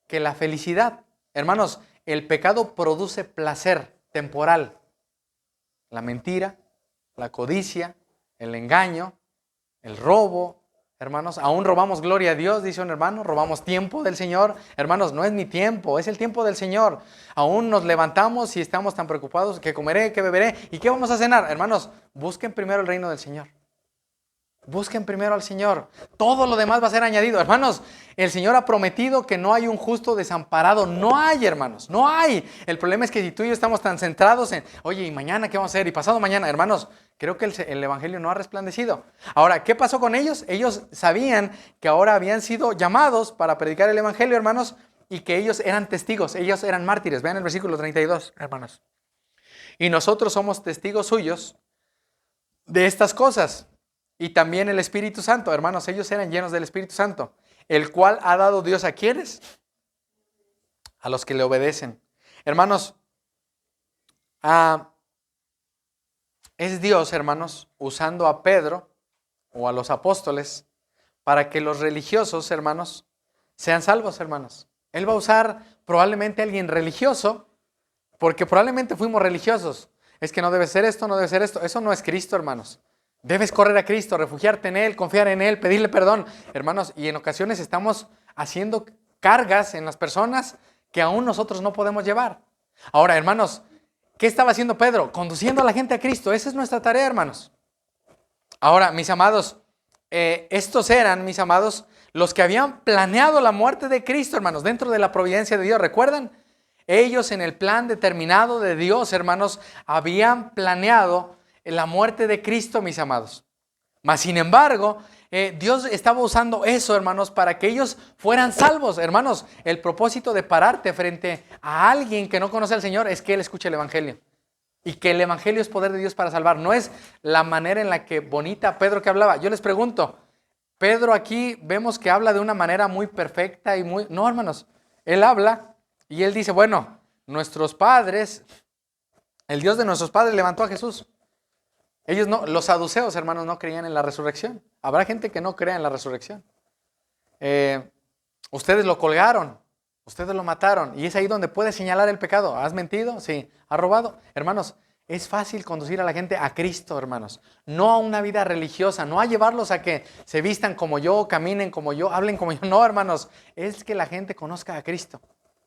S1: que la felicidad. Hermanos, el pecado produce placer temporal. La mentira, la codicia, el engaño, el robo. Hermanos, aún robamos gloria a Dios, dice un hermano, robamos tiempo del Señor. Hermanos, no es mi tiempo, es el tiempo del Señor. Aún nos levantamos y estamos tan preocupados, ¿qué comeré, qué beberé y qué vamos a cenar? Hermanos, busquen primero el reino del Señor. Busquen primero al Señor. Todo lo demás va a ser añadido. Hermanos, el Señor ha prometido que no hay un justo desamparado. No hay, hermanos, no hay. El problema es que si tú y yo estamos tan centrados en, oye, ¿y mañana qué vamos a hacer? ¿Y pasado mañana? Hermanos, creo que el Evangelio no ha resplandecido. Ahora, ¿qué pasó con ellos? Ellos sabían que ahora habían sido llamados para predicar el Evangelio, hermanos, y que ellos eran testigos, ellos eran mártires. Vean el versículo 32, hermanos. Y nosotros somos testigos suyos de estas cosas. Y también el Espíritu Santo, hermanos, ellos eran llenos del Espíritu Santo, el cual ha dado Dios ¿a quiénes? A los que le obedecen. Hermanos, es Dios, hermanos, usando a Pedro o a los apóstoles para que los religiosos, hermanos, sean salvos, hermanos. Él va a usar probablemente a alguien religioso, porque probablemente fuimos religiosos. Es que no debe ser esto, no debe ser esto. Eso no es Cristo, hermanos. Debes correr a Cristo, refugiarte en Él, confiar en Él, pedirle perdón. Hermanos, y en ocasiones estamos haciendo cargas en las personas que aún nosotros no podemos llevar. Ahora, hermanos, ¿qué estaba haciendo Pedro? Conduciendo a la gente a Cristo. Esa es nuestra tarea, hermanos. Ahora, mis amados, estos eran, mis amados, los que habían planeado la muerte de Cristo, hermanos, dentro de la providencia de Dios. ¿Recuerdan? Ellos en el plan determinado de Dios, hermanos, habían planeado la muerte de Cristo, mis amados. Mas, sin embargo, Dios estaba usando eso, hermanos, para que ellos fueran salvos. Hermanos, el propósito de pararte frente a alguien que no conoce al Señor es que él escuche el Evangelio. Y que el Evangelio es poder de Dios para salvar. No es la manera en la que bonita Pedro que hablaba. Yo les pregunto, Pedro aquí vemos que habla de una manera muy perfecta y muy... No, hermanos, él habla y él dice, bueno, nuestros padres, el Dios de nuestros padres levantó a Jesús. Ellos no, los saduceos, hermanos, no creían en la resurrección. Habrá gente que no crea en la resurrección. Ustedes lo colgaron, ustedes lo mataron. Y es ahí donde puede señalar el pecado. ¿Has mentido? Sí. ¿Has robado? Hermanos, es fácil conducir a la gente a Cristo, hermanos. No a una vida religiosa, no a llevarlos a que se vistan como yo, caminen como yo, hablen como yo. No, hermanos, es que la gente conozca a Cristo.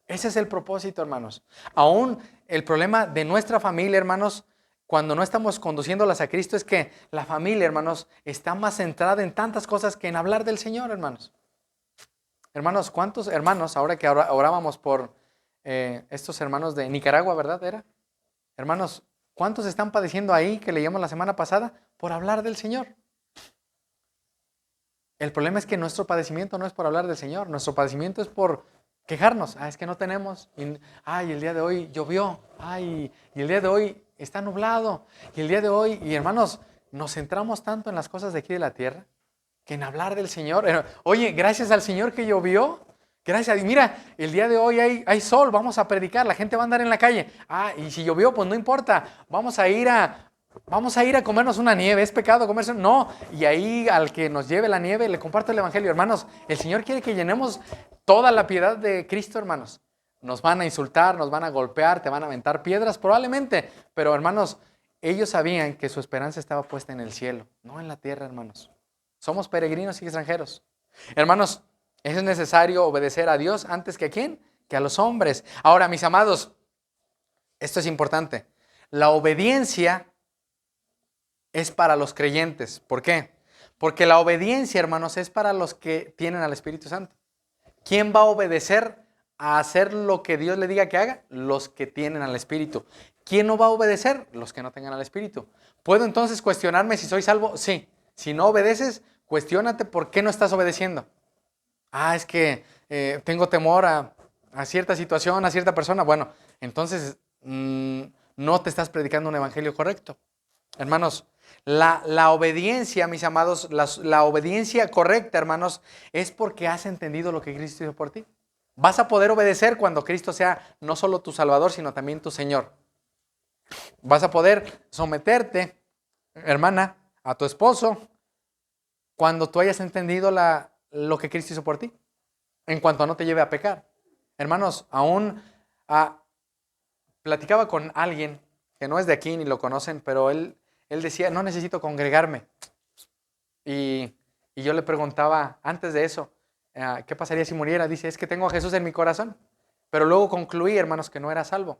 S1: Ese es el propósito, hermanos. Aún el problema de nuestra familia, hermanos, cuando no estamos conduciéndolas a Cristo, es que la familia, hermanos, está más centrada en tantas cosas que en hablar del Señor, hermanos. Hermanos, ¿cuántos hermanos, ahora que orábamos por estos hermanos de Nicaragua, ¿verdad? Hermanos, ¿cuántos están padeciendo ahí que leíamos la semana pasada por hablar del Señor? El problema es que nuestro padecimiento no es por hablar del Señor, nuestro padecimiento es por quejarnos. Es que no tenemos. El día de hoy llovió. Y el día de hoy está nublado. Y el día de hoy, y hermanos, nos centramos tanto en las cosas de aquí de la tierra que en hablar del Señor. Oye, gracias al Señor que llovió. Gracias. Y mira, el día de hoy hay sol, vamos a predicar, la gente va a andar en la calle. Y si llovió, pues no importa. Vamos a ir a comernos una nieve. ¿Es pecado comerse? No. Y ahí al que nos lleve la nieve le comparto el evangelio. Hermanos, el Señor quiere que llenemos toda la piedad de Cristo, hermanos. Nos van a insultar, nos van a golpear, te van a aventar piedras probablemente. Pero hermanos, ellos sabían que su esperanza estaba puesta en el cielo, no en la tierra, hermanos. Somos peregrinos y extranjeros. Hermanos, es necesario obedecer a Dios antes que a ¿quién? Que a los hombres. Ahora, mis amados, esto es importante. La obediencia es para los creyentes. ¿Por qué? Porque la obediencia, hermanos, es para los que tienen al Espíritu Santo. ¿Quién va a obedecer a hacer lo que Dios le diga que haga? Los que tienen al Espíritu. ¿Quién no va a obedecer? Los que no tengan al Espíritu. ¿Puedo entonces cuestionarme si soy salvo? Sí. Si no obedeces, cuestiónate por qué no estás obedeciendo. Es que tengo temor a cierta situación, a cierta persona. Bueno, entonces no te estás predicando un evangelio correcto. Hermanos, la obediencia, mis amados, la obediencia correcta, hermanos, es porque has entendido lo que Cristo hizo por ti. Vas a poder obedecer cuando Cristo sea no solo tu Salvador, sino también tu Señor. Vas a poder someterte, hermana, a tu esposo cuando tú hayas entendido lo que Cristo hizo por ti, en cuanto no te lleve a pecar. Hermanos, aún platicaba con alguien que no es de aquí ni lo conocen, pero él decía, no necesito congregarme. Y yo le preguntaba antes de eso, ¿qué pasaría si muriera? Dice, es que tengo a Jesús en mi corazón. Pero luego concluí, hermanos, que no era salvo.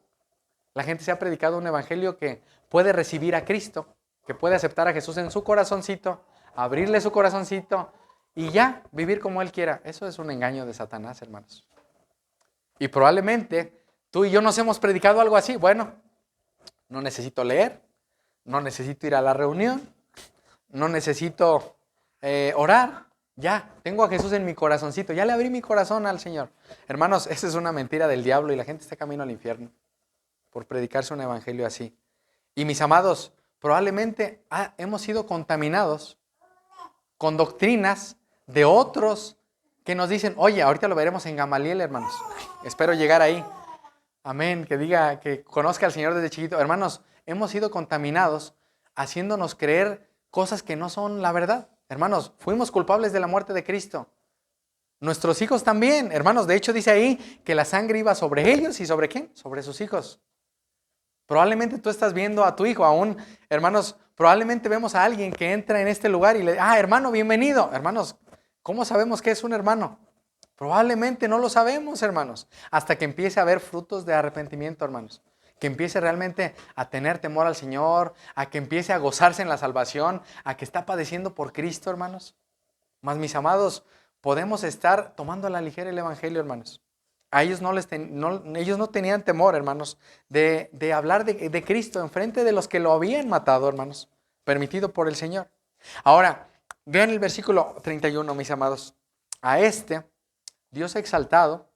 S1: La gente se ha predicado un evangelio que puede recibir a Cristo, que puede aceptar a Jesús en su corazoncito, abrirle su corazoncito y ya vivir como Él quiera. Eso es un engaño de Satanás, hermanos. Y probablemente tú y yo nos hemos predicado algo así. Bueno, no necesito leer, no necesito ir a la reunión, no necesito orar. Ya, tengo a Jesús en mi corazoncito, ya le abrí mi corazón al Señor. Hermanos, esa es una mentira del diablo y la gente está camino al infierno por predicarse un evangelio así. Y mis amados, probablemente hemos sido contaminados con doctrinas de otros que nos dicen, oye, ahorita lo veremos en Gamaliel, hermanos. Espero llegar ahí. Amén, que diga, que conozca al Señor desde chiquito. Hermanos, hemos sido contaminados haciéndonos creer cosas que no son la verdad. Hermanos, fuimos culpables de la muerte de Cristo. Nuestros hijos también. Hermanos, de hecho dice ahí que la sangre iba sobre ellos y ¿sobre quién? Sobre sus hijos. Probablemente tú estás viendo a tu hijo aún. Hermanos, probablemente vemos a alguien que entra en este lugar y le dice, hermano, bienvenido. Hermanos, ¿cómo sabemos que es un hermano? Probablemente no lo sabemos, hermanos, hasta que empiece a haber frutos de arrepentimiento, hermanos. Que empiece realmente a tener temor al Señor, a que empiece a gozarse en la salvación, a que está padeciendo por Cristo, hermanos. Mas, mis amados, podemos estar tomando a la ligera el evangelio, hermanos. A ellos ellos no tenían temor, hermanos, de hablar de Cristo en frente de los que lo habían matado, hermanos, permitido por el Señor. Ahora, vean el versículo 31, mis amados. A Dios ha exaltado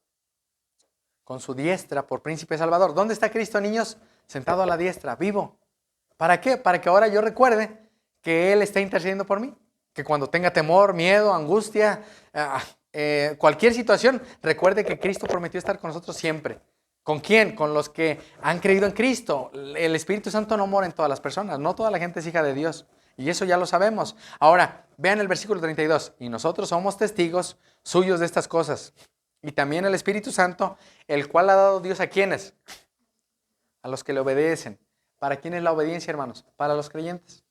S1: con su diestra por príncipe salvador. ¿Dónde está Cristo, niños? Sentado a la diestra, vivo. ¿Para qué? Para que ahora yo recuerde que Él está intercediendo por mí. Que cuando tenga temor, miedo, angustia, cualquier situación, recuerde que Cristo prometió estar con nosotros siempre. ¿Con quién? Con los que han creído en Cristo. El Espíritu Santo no mora en todas las personas. No toda la gente es hija de Dios. Y eso ya lo sabemos. Ahora, vean el versículo 32. Y nosotros somos testigos suyos de estas cosas. Y también el Espíritu Santo, el cual ha dado Dios a ¿quiénes? A los que le obedecen. ¿Para quién es la obediencia, hermanos? Para los creyentes.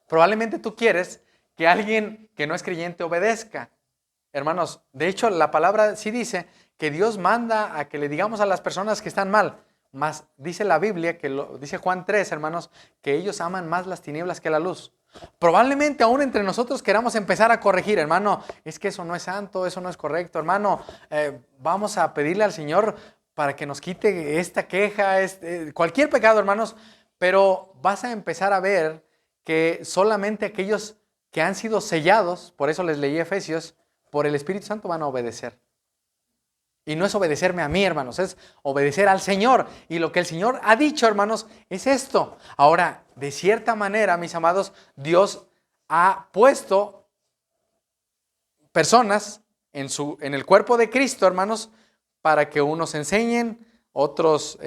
S1: Probablemente tú quieres que alguien que no es creyente obedezca. Hermanos, de hecho la palabra sí dice que Dios manda a que le digamos a las personas que están mal. Mas dice la Biblia, dice Juan 3, hermanos, que ellos aman más las tinieblas que la luz. Probablemente aún entre nosotros queramos empezar a corregir, hermano, es que eso no es santo, eso no es correcto, hermano, vamos a pedirle al Señor para que nos quite esta queja, cualquier pecado, hermanos, pero vas a empezar a ver que solamente aquellos que han sido sellados, por eso les leí Efesios, por el Espíritu Santo van a obedecer. Y no es obedecerme a mí, hermanos, es obedecer al Señor. Y lo que el Señor ha dicho, hermanos, es esto. Ahora, de cierta manera, mis amados, Dios ha puesto personas en el cuerpo de Cristo, hermanos, para que unos enseñen, otros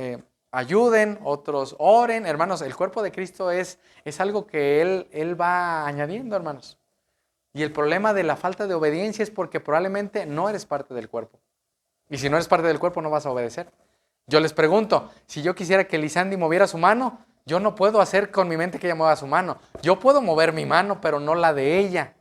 S1: ayuden, otros oren. Hermanos, el cuerpo de Cristo es algo que Él va añadiendo, hermanos. Y el problema de la falta de obediencia es porque probablemente no eres parte del cuerpo. Y si no eres parte del cuerpo, no vas a obedecer. Yo les pregunto, si yo quisiera que Lisandri moviera su mano, yo no puedo hacer con mi mente que ella mueva su mano. Yo puedo mover mi mano, pero no la de ella.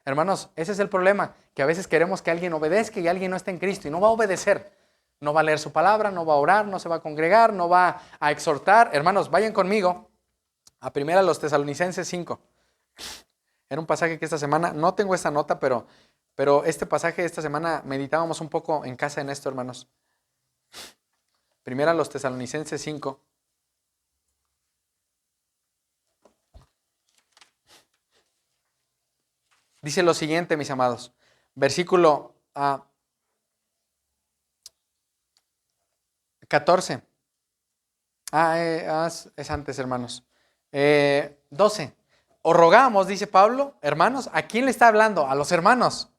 S1: Hermanos, ese es el problema, que a veces queremos que alguien obedezca y alguien no está en Cristo y no va a obedecer. No va a leer su palabra, no va a orar, no se va a congregar, no va a exhortar. Hermanos, vayan conmigo a 1 Tesalonicenses 5. Era un pasaje que esta semana, no tengo esta nota, pero este pasaje esta semana meditábamos un poco en casa en esto, hermanos. 1 Tesalonicenses 5. Dice lo siguiente, mis amados. Versículo 14. Es antes, hermanos. 12. Os rogamos, dice Pablo, hermanos, ¿a quién le está hablando? A los hermanos.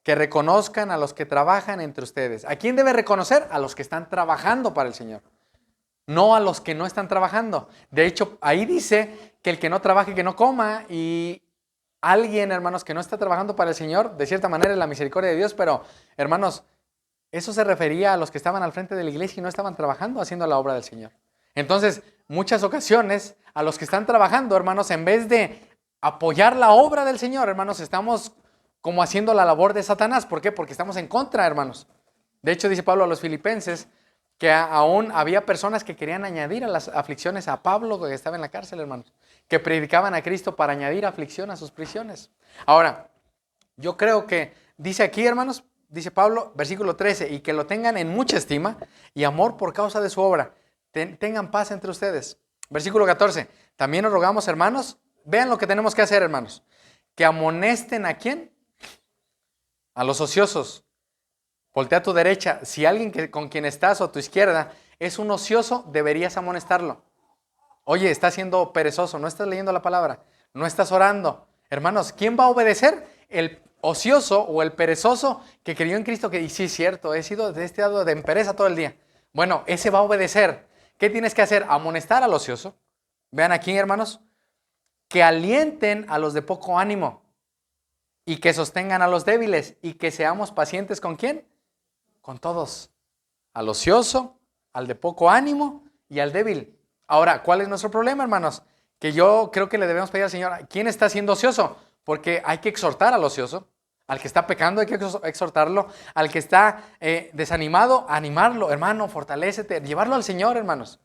S1: Que reconozcan a los que trabajan entre ustedes. ¿A quién debe reconocer? A los que están trabajando para el Señor. No a los que no están trabajando. De hecho, ahí dice que el que no trabaje, que no coma. Y alguien, hermanos, que no está trabajando para el Señor, de cierta manera es la misericordia de Dios, pero, hermanos, eso se refería a los que estaban al frente de la iglesia y no estaban trabajando haciendo la obra del Señor. Entonces, muchas ocasiones, a los que están trabajando, hermanos, en vez de apoyar la obra del Señor, hermanos, estamos como haciendo la labor de Satanás. ¿Por qué? Porque estamos en contra, hermanos. De hecho, dice Pablo a los filipenses que aún había personas que querían añadir a las aflicciones a Pablo, que estaba en la cárcel, hermanos, que predicaban a Cristo para añadir aflicción a sus prisiones. Ahora, yo creo que dice aquí, hermanos, dice Pablo, versículo 13, y que lo tengan en mucha estima y amor por causa de su obra. Tengan paz entre ustedes. Versículo 14, también nos rogamos, hermanos, vean lo que tenemos que hacer, hermanos, que amonesten ¿a quién? A los ociosos. Voltea a tu derecha. Si alguien con quien estás o a tu izquierda es un ocioso, deberías amonestarlo. Oye, estás siendo perezoso, no estás leyendo la palabra, no estás orando. Hermanos, ¿quién va a obedecer? El ocioso o el perezoso que creyó en Cristo, que dice, sí, es cierto, he sido de este lado de pereza todo el día. Bueno, ese va a obedecer. ¿Qué tienes que hacer? Amonestar al ocioso. Vean aquí, hermanos, que alienten a los de poco ánimo. Y que sostengan a los débiles y que seamos pacientes ¿con quién? Con todos. Al ocioso, al de poco ánimo y al débil. Ahora, ¿cuál es nuestro problema, hermanos? Que yo creo que le debemos pedir al Señor, ¿quién está siendo ocioso? Porque hay que exhortar al ocioso. Al que está pecando hay que exhortarlo. Al que está desanimado, animarlo. Hermano, fortalécete, llevarlo al Señor, hermanos.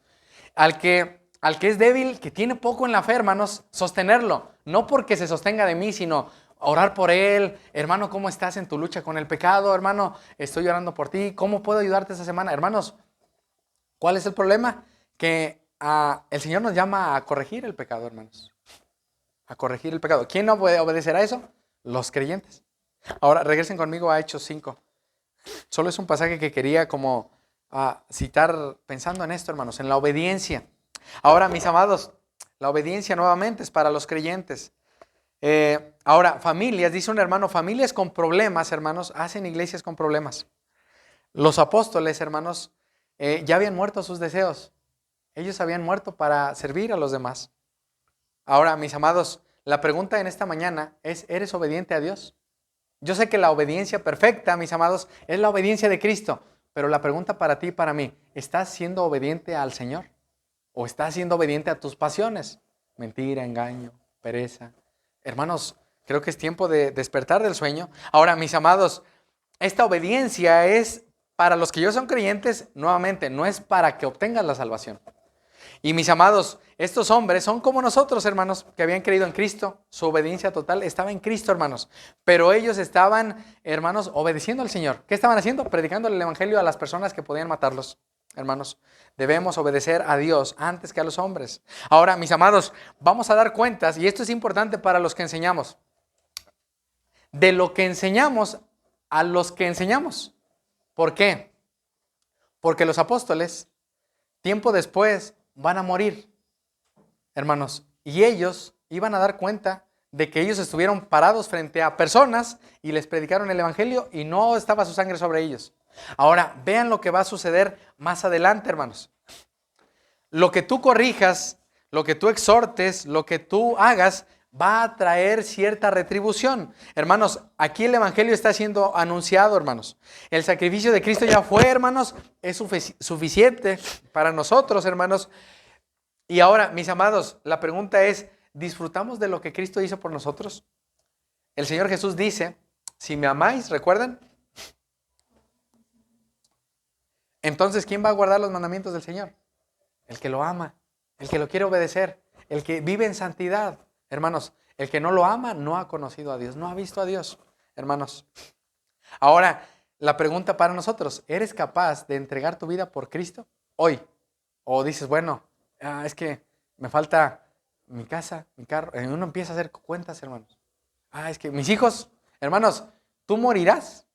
S1: Al que es débil, que tiene poco en la fe, hermanos, sostenerlo. No porque se sostenga de mí, sino orar por él. Hermano, ¿cómo estás en tu lucha con el pecado? Hermano, estoy orando por ti. ¿Cómo puedo ayudarte esta semana? Hermanos, ¿cuál es el problema? Que el Señor nos llama a corregir el pecado, hermanos. A corregir el pecado. ¿Quién no obedecerá eso? Los creyentes. Ahora, regresen conmigo a Hechos 5. Solo es un pasaje que quería como citar pensando en esto, hermanos, en la obediencia. Ahora, mis amados, la obediencia nuevamente es para los creyentes. Ahora, familias, dice un hermano, familias con problemas, hermanos, hacen iglesias con problemas. Los apóstoles, hermanos, ya habían muerto sus deseos. Ellos habían muerto para servir a los demás. Ahora, mis amados, la pregunta en esta mañana es, ¿eres obediente a Dios? Yo sé que la obediencia perfecta, mis amados, es la obediencia de Cristo. Pero la pregunta para ti y para mí, ¿estás siendo obediente al Señor? ¿O estás siendo obediente a tus pasiones? Mentira, engaño, pereza. Hermanos, creo que es tiempo de despertar del sueño. Ahora, mis amados, esta obediencia es para los que yo son creyentes, nuevamente, no es para que obtengas la salvación. Y mis amados, estos hombres son como nosotros, hermanos, que habían creído en Cristo. Su obediencia total estaba en Cristo, hermanos. Pero ellos estaban, hermanos, obedeciendo al Señor. ¿Qué estaban haciendo? Predicando el evangelio a las personas que podían matarlos. Hermanos, debemos obedecer a Dios antes que a los hombres. Ahora, mis amados, vamos a dar cuentas, y esto es importante para los que enseñamos, de lo que enseñamos a los que enseñamos. ¿Por qué? Porque los apóstoles, tiempo después, van a morir, hermanos, y ellos iban a dar cuenta de que ellos estuvieron parados frente a personas y les predicaron el evangelio y no estaba su sangre sobre ellos. Ahora, vean lo que va a suceder más adelante, hermanos. Lo que tú corrijas, lo que tú exhortes, lo que tú hagas, va a traer cierta retribución. Hermanos, aquí el evangelio está siendo anunciado, hermanos. El sacrificio de Cristo ya fue, hermanos, es suficiente para nosotros, hermanos. Y ahora, mis amados, la pregunta es, ¿disfrutamos de lo que Cristo hizo por nosotros? El Señor Jesús dice, si me amáis, ¿recuerdan? Entonces, ¿quién va a guardar los mandamientos del Señor? El que lo ama, el que lo quiere obedecer, el que vive en santidad. Hermanos, el que no lo ama no ha conocido a Dios, no ha visto a Dios, hermanos. Ahora, la pregunta para nosotros, ¿eres capaz de entregar tu vida por Cristo hoy? O dices, bueno, es que me falta mi casa, mi carro. Uno empieza a hacer cuentas, hermanos. Es que mis hijos, hermanos, tú morirás.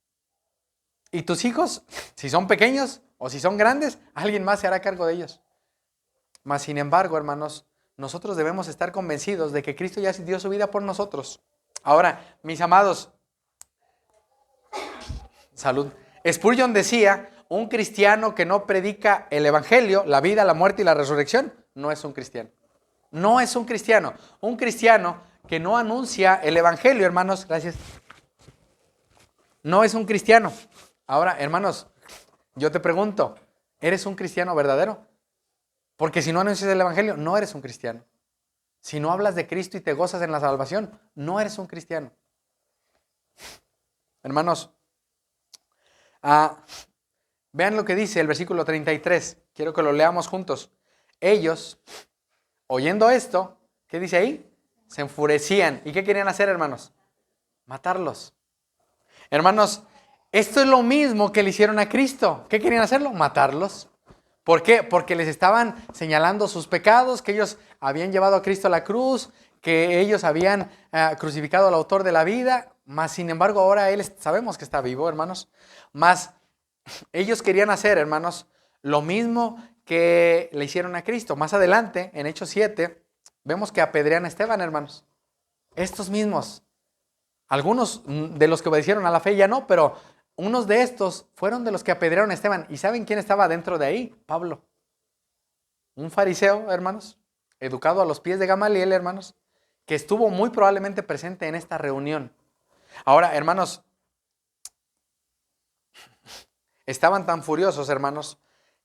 S1: Y tus hijos, si son pequeños o si son grandes, alguien más se hará cargo de ellos. Mas, sin embargo, hermanos, nosotros debemos estar convencidos de que Cristo ya dio su vida por nosotros. Ahora, mis amados, salud. Spurgeon decía, un cristiano que no predica el evangelio, la vida, la muerte y la resurrección, no es un cristiano. No es un cristiano. Un cristiano que no anuncia el evangelio, hermanos, gracias, no es un cristiano. Ahora, hermanos, yo te pregunto, ¿eres un cristiano verdadero? Porque si no anuncias el evangelio, no eres un cristiano. Si no hablas de Cristo y te gozas en la salvación, no eres un cristiano. Hermanos, vean lo que dice el versículo 33. Quiero que lo leamos juntos. Ellos, oyendo esto, ¿qué dice ahí? Se enfurecían. ¿Y qué querían hacer, hermanos? Matarlos. Hermanos, esto es lo mismo que le hicieron a Cristo. ¿Qué querían hacerlo? Matarlos. ¿Por qué? Porque les estaban señalando sus pecados, que ellos habían llevado a Cristo a la cruz, que ellos habían crucificado al autor de la vida, mas sin embargo ahora Él sabemos que está vivo, hermanos. Mas ellos querían hacer, hermanos, lo mismo que le hicieron a Cristo. Más adelante, en Hechos 7, vemos que apedrean a Esteban, hermanos. Estos mismos. Algunos de los que obedecieron a la fe ya no, pero unos de estos fueron de los que apedrearon a Esteban. ¿Y saben quién estaba dentro de ahí? Pablo. Un fariseo, hermanos, educado a los pies de Gamaliel, hermanos, que estuvo muy probablemente presente en esta reunión. Ahora, hermanos, estaban tan furiosos, hermanos,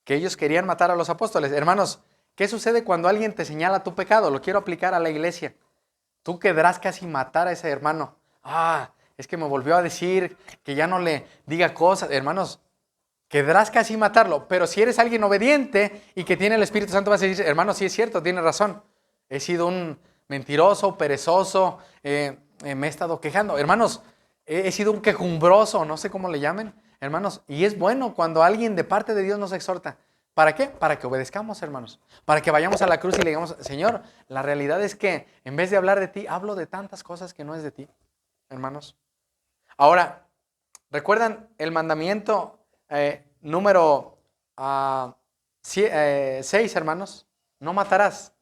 S1: que ellos querían matar a los apóstoles. Hermanos, ¿qué sucede cuando alguien te señala tu pecado? Lo quiero aplicar a la iglesia. Tú querrás casi matar a ese hermano. Es que me volvió a decir que ya no le diga cosas. Hermanos, querrás casi matarlo. Pero si eres alguien obediente y que tiene el Espíritu Santo, vas a decir, hermano, sí es cierto, tiene razón. He sido un mentiroso, perezoso, me he estado quejando. Hermanos, he sido un quejumbroso, no sé cómo le llamen. Hermanos, y es bueno cuando alguien de parte de Dios nos exhorta. ¿Para qué? Para que obedezcamos, hermanos. Para que vayamos a la cruz y le digamos, Señor, la realidad es que en vez de hablar de ti, hablo de tantas cosas que no es de ti, hermanos. Ahora, ¿recuerdan el mandamiento número 6, hermanos? No matarás.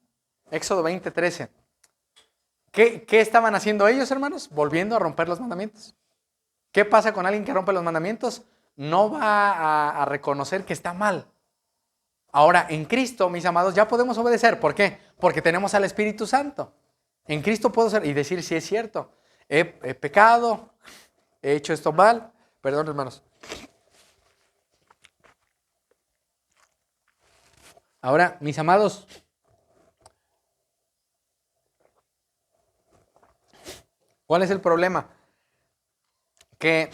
S1: Éxodo 20:13. ¿Qué estaban haciendo ellos, hermanos? Volviendo a romper los mandamientos. ¿Qué pasa con alguien que rompe los mandamientos? No va a reconocer que está mal. Ahora, en Cristo, mis amados, ya podemos obedecer. ¿Por qué? Porque tenemos al Espíritu Santo. En Cristo puedo ser y decir si es cierto. He pecado, he hecho esto mal. Perdón, hermanos. Ahora, mis amados, ¿cuál es el problema? Que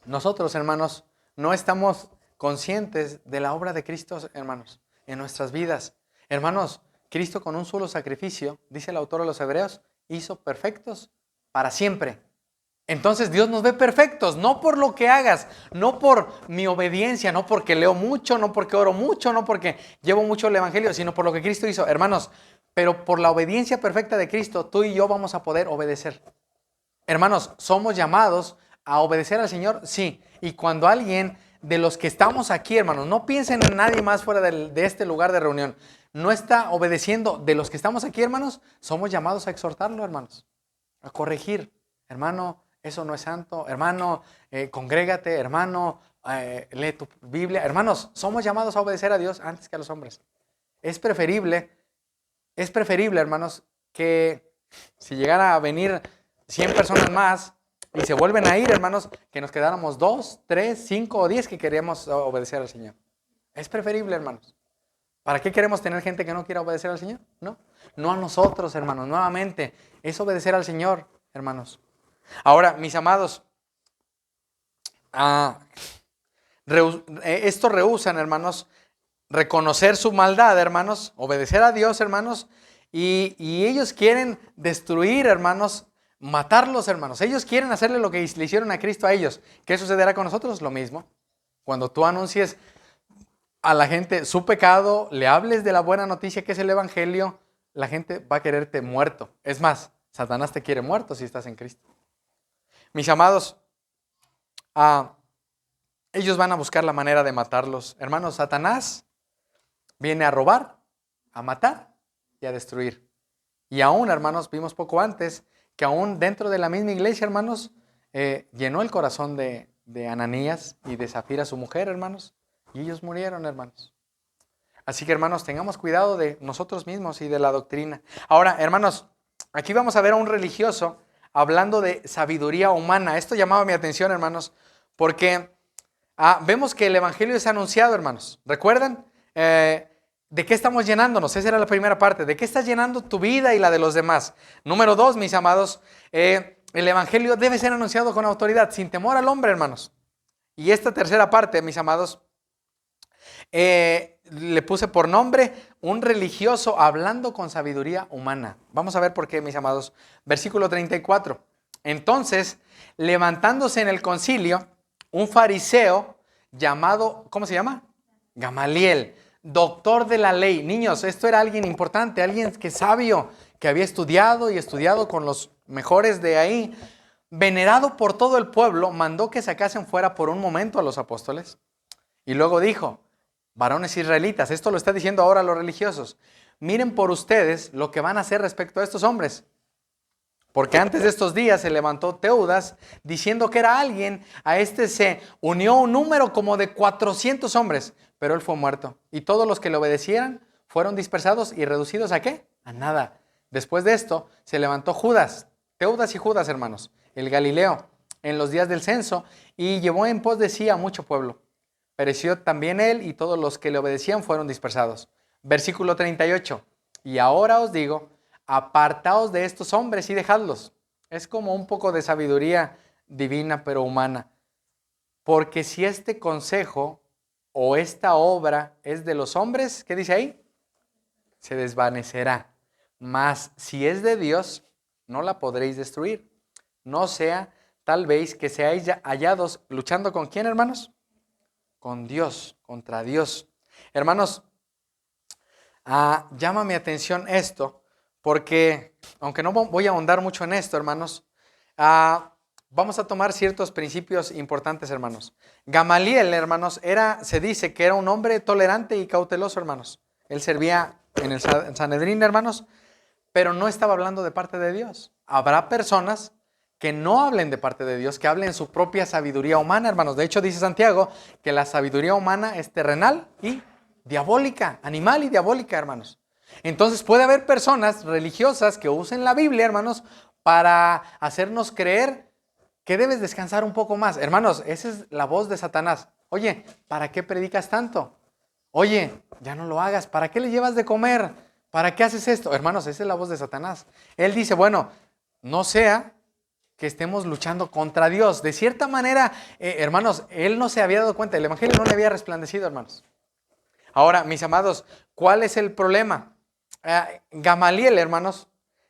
S1: nosotros, hermanos, no estamos conscientes de la obra de Cristo, hermanos. en nuestras vidas. Hermanos, Cristo con un solo sacrificio, dice el autor de los Hebreos, hizo perfectos para siempre. Entonces Dios nos ve perfectos, no por lo que hagas, no por mi obediencia, no porque leo mucho, no porque oro mucho, no porque llevo mucho el Evangelio, sino por lo que Cristo hizo. Hermanos, pero por la obediencia perfecta de Cristo, tú y yo vamos a poder obedecer. Hermanos, ¿somos llamados a obedecer al Señor? Sí. Y cuando alguien de los que estamos aquí, hermanos, no piensen en nadie más fuera de este lugar de reunión, no está obedeciendo de los que estamos aquí, hermanos, somos llamados a exhortarlo, hermanos, a corregir. Hermano, eso no es santo. Hermano, congrégate. Hermano, lee tu Biblia. Hermanos, somos llamados a obedecer a Dios antes que a los hombres. Es preferible, hermanos, que si llegara a venir 100 personas más y se vuelven a ir, hermanos, que nos quedáramos 2, 3, 5 o 10 que queríamos obedecer al Señor. Es preferible, hermanos. ¿Para qué queremos tener gente que no quiera obedecer al Señor? No a nosotros, hermanos. Nuevamente, es obedecer al Señor, hermanos. Ahora, mis amados, estos rehúsan, hermanos, reconocer su maldad, hermanos, obedecer a Dios, hermanos, y ellos quieren destruir, hermanos, matarlos, hermanos. Ellos quieren hacerle lo que le hicieron a Cristo a ellos. ¿Qué sucederá con nosotros? Lo mismo. Cuando tú anuncies a la gente su pecado, le hables de la buena noticia que es el Evangelio, la gente va a quererte muerto. Es más, Satanás te quiere muerto si estás en Cristo. Mis amados, ellos van a buscar la manera de matarlos. Hermanos, Satanás viene a robar, a matar y a destruir. Y aún, hermanos, vimos poco antes que aún dentro de la misma iglesia, hermanos, llenó el corazón de Ananías y de Zafira, su mujer, hermanos, y ellos murieron, hermanos. Así que, hermanos, tengamos cuidado de nosotros mismos y de la doctrina. Ahora, hermanos, aquí vamos a ver a un religioso hablando de sabiduría humana. Esto llamaba mi atención, hermanos, porque vemos que el Evangelio es anunciado, hermanos. ¿Recuerdan? ¿De qué estamos llenándonos? Esa era la primera parte. ¿De qué estás llenando tu vida y la de los demás? Número 2, mis amados, el Evangelio debe ser anunciado con autoridad, sin temor al hombre, hermanos. Y esta tercera parte, mis amados, le puse por nombre un religioso hablando con sabiduría humana. Vamos a ver por qué, mis amados. Versículo 34. Entonces, levantándose en el concilio, un fariseo llamado, ¿cómo se llama? Gamaliel, doctor de la ley. Niños, esto era alguien importante, alguien que sabio, que había estudiado y estudiado con los mejores de ahí. Venerado por todo el pueblo, mandó que sacasen fuera por un momento a los apóstoles. Y luego dijo: varones israelitas, esto lo está diciendo ahora a los religiosos, miren por ustedes lo que van a hacer respecto a estos hombres. Porque antes de estos días se levantó Teudas diciendo que era alguien, a este se unió un número como de 400 hombres, pero él fue muerto. Y todos los que le obedecieran fueron dispersados y reducidos ¿a qué? A nada. Después de esto se levantó Judas, Teudas y Judas, hermanos, el Galileo, en los días del censo, y llevó en pos de sí a mucho pueblo. Pereció también él y todos los que le obedecían fueron dispersados. Versículo 38. Y ahora os digo, apartaos de estos hombres y dejadlos. Es como un poco de sabiduría divina pero humana. Porque si este consejo o esta obra es de los hombres, ¿qué dice ahí? Se desvanecerá. Mas si es de Dios, no la podréis destruir. No sea tal vez que seáis hallados luchando ¿con quién, hermanos? Con Dios, contra Dios. Hermanos, llama mi atención esto, porque, aunque no voy a ahondar mucho en esto, hermanos, vamos a tomar ciertos principios importantes, hermanos. Gamaliel, hermanos, se dice que era un hombre tolerante y cauteloso, hermanos. Él servía en el Sanedrín, hermanos, pero no estaba hablando de parte de Dios. Habrá personas que no hablen de parte de Dios, que hablen su propia sabiduría humana, hermanos. De hecho, dice Santiago que la sabiduría humana es terrenal y diabólica, animal y diabólica, hermanos. Entonces puede haber personas religiosas que usen la Biblia, hermanos, para hacernos creer que debes descansar un poco más. Hermanos, esa es la voz de Satanás. Oye, ¿para qué predicas tanto? Oye, ya no lo hagas. ¿Para qué le llevas de comer? ¿Para qué haces esto? Hermanos, esa es la voz de Satanás. Él dice, bueno, no sea que estemos luchando contra Dios. De cierta manera, hermanos, él no se había dado cuenta, el Evangelio no le había resplandecido, hermanos. Ahora, mis amados, ¿cuál es el problema? Gamaliel, hermanos,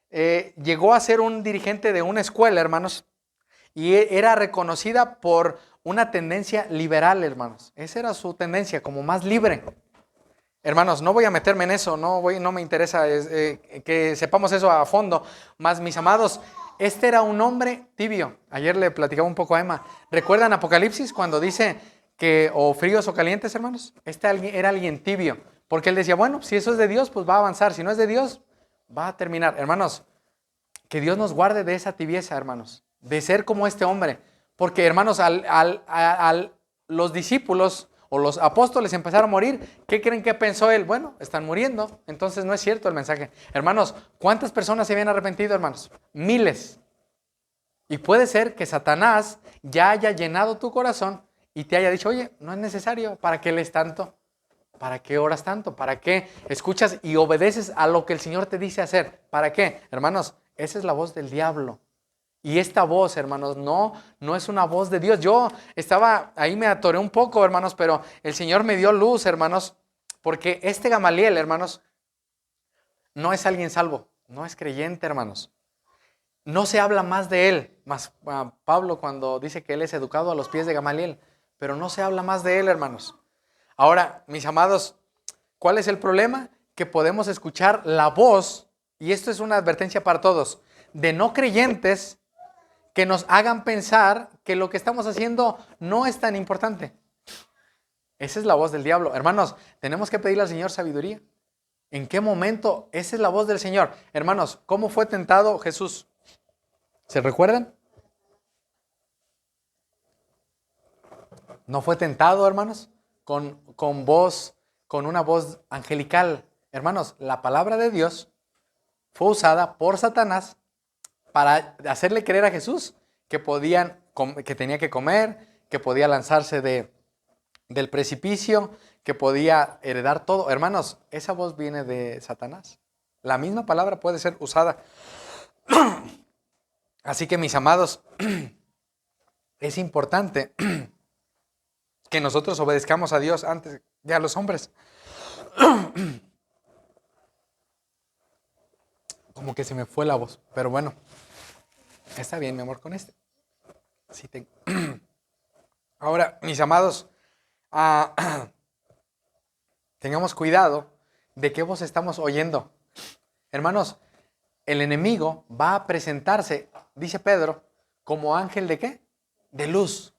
S1: llegó a ser un dirigente de una escuela, hermanos, y era reconocida por una tendencia liberal, hermanos. Esa era su tendencia, como más libre. Hermanos, no voy a meterme en eso, no me interesa que sepamos eso a fondo. Más, mis amados, este era un hombre tibio. Ayer le platicaba un poco a Emma. ¿Recuerdan Apocalipsis cuando dice que o fríos o calientes, hermanos? Era alguien tibio. Porque él decía, bueno, si eso es de Dios, pues va a avanzar. Si no es de Dios, va a terminar. Hermanos, que Dios nos guarde de esa tibieza, hermanos. De ser como este hombre. Porque, hermanos, los discípulos o los apóstoles empezaron a morir, ¿qué creen que pensó él? Bueno, están muriendo, entonces no es cierto el mensaje. Hermanos, ¿cuántas personas se habían arrepentido, hermanos? Miles. Y puede ser que Satanás ya haya llenado tu corazón y te haya dicho, oye, no es necesario, ¿para qué lees tanto? ¿Para qué oras tanto? ¿Para qué escuchas y obedeces a lo que el Señor te dice hacer? ¿Para qué? Hermanos, esa es la voz del diablo. Y esta voz, hermanos, no es una voz de Dios. Yo estaba, ahí me atoré un poco, hermanos, pero el Señor me dio luz, hermanos, porque este Gamaliel, hermanos, no es alguien salvo, no es creyente, hermanos. No se habla más de él, más Pablo cuando dice que él es educado a los pies de Gamaliel, pero no se habla más de él, hermanos. Ahora, mis amados, ¿cuál es el problema? Que podemos escuchar la voz, y esto es una advertencia para todos, de no creyentes que nos hagan pensar que lo que estamos haciendo no es tan importante. Esa es la voz del diablo. Hermanos, tenemos que pedirle al Señor sabiduría. ¿En qué momento? Esa es la voz del Señor. Hermanos, ¿cómo fue tentado Jesús? ¿Se recuerdan? ¿No fue tentado, hermanos? Con una voz angelical. Hermanos, la palabra de Dios fue usada por Satanás para hacerle creer a Jesús que tenía que comer, que podía lanzarse del precipicio, que podía heredar todo. Hermanos, esa voz viene de Satanás. La misma palabra puede ser usada. Así que, mis amados, es importante que nosotros obedezcamos a Dios antes de a los hombres. Como que se me fue la voz, pero bueno. Está bien, mi amor, con este. Sí tengo. Ahora, mis amados, tengamos cuidado de qué voz estamos oyendo. Hermanos, el enemigo va a presentarse, dice Pedro, como ángel de ¿qué? De luz.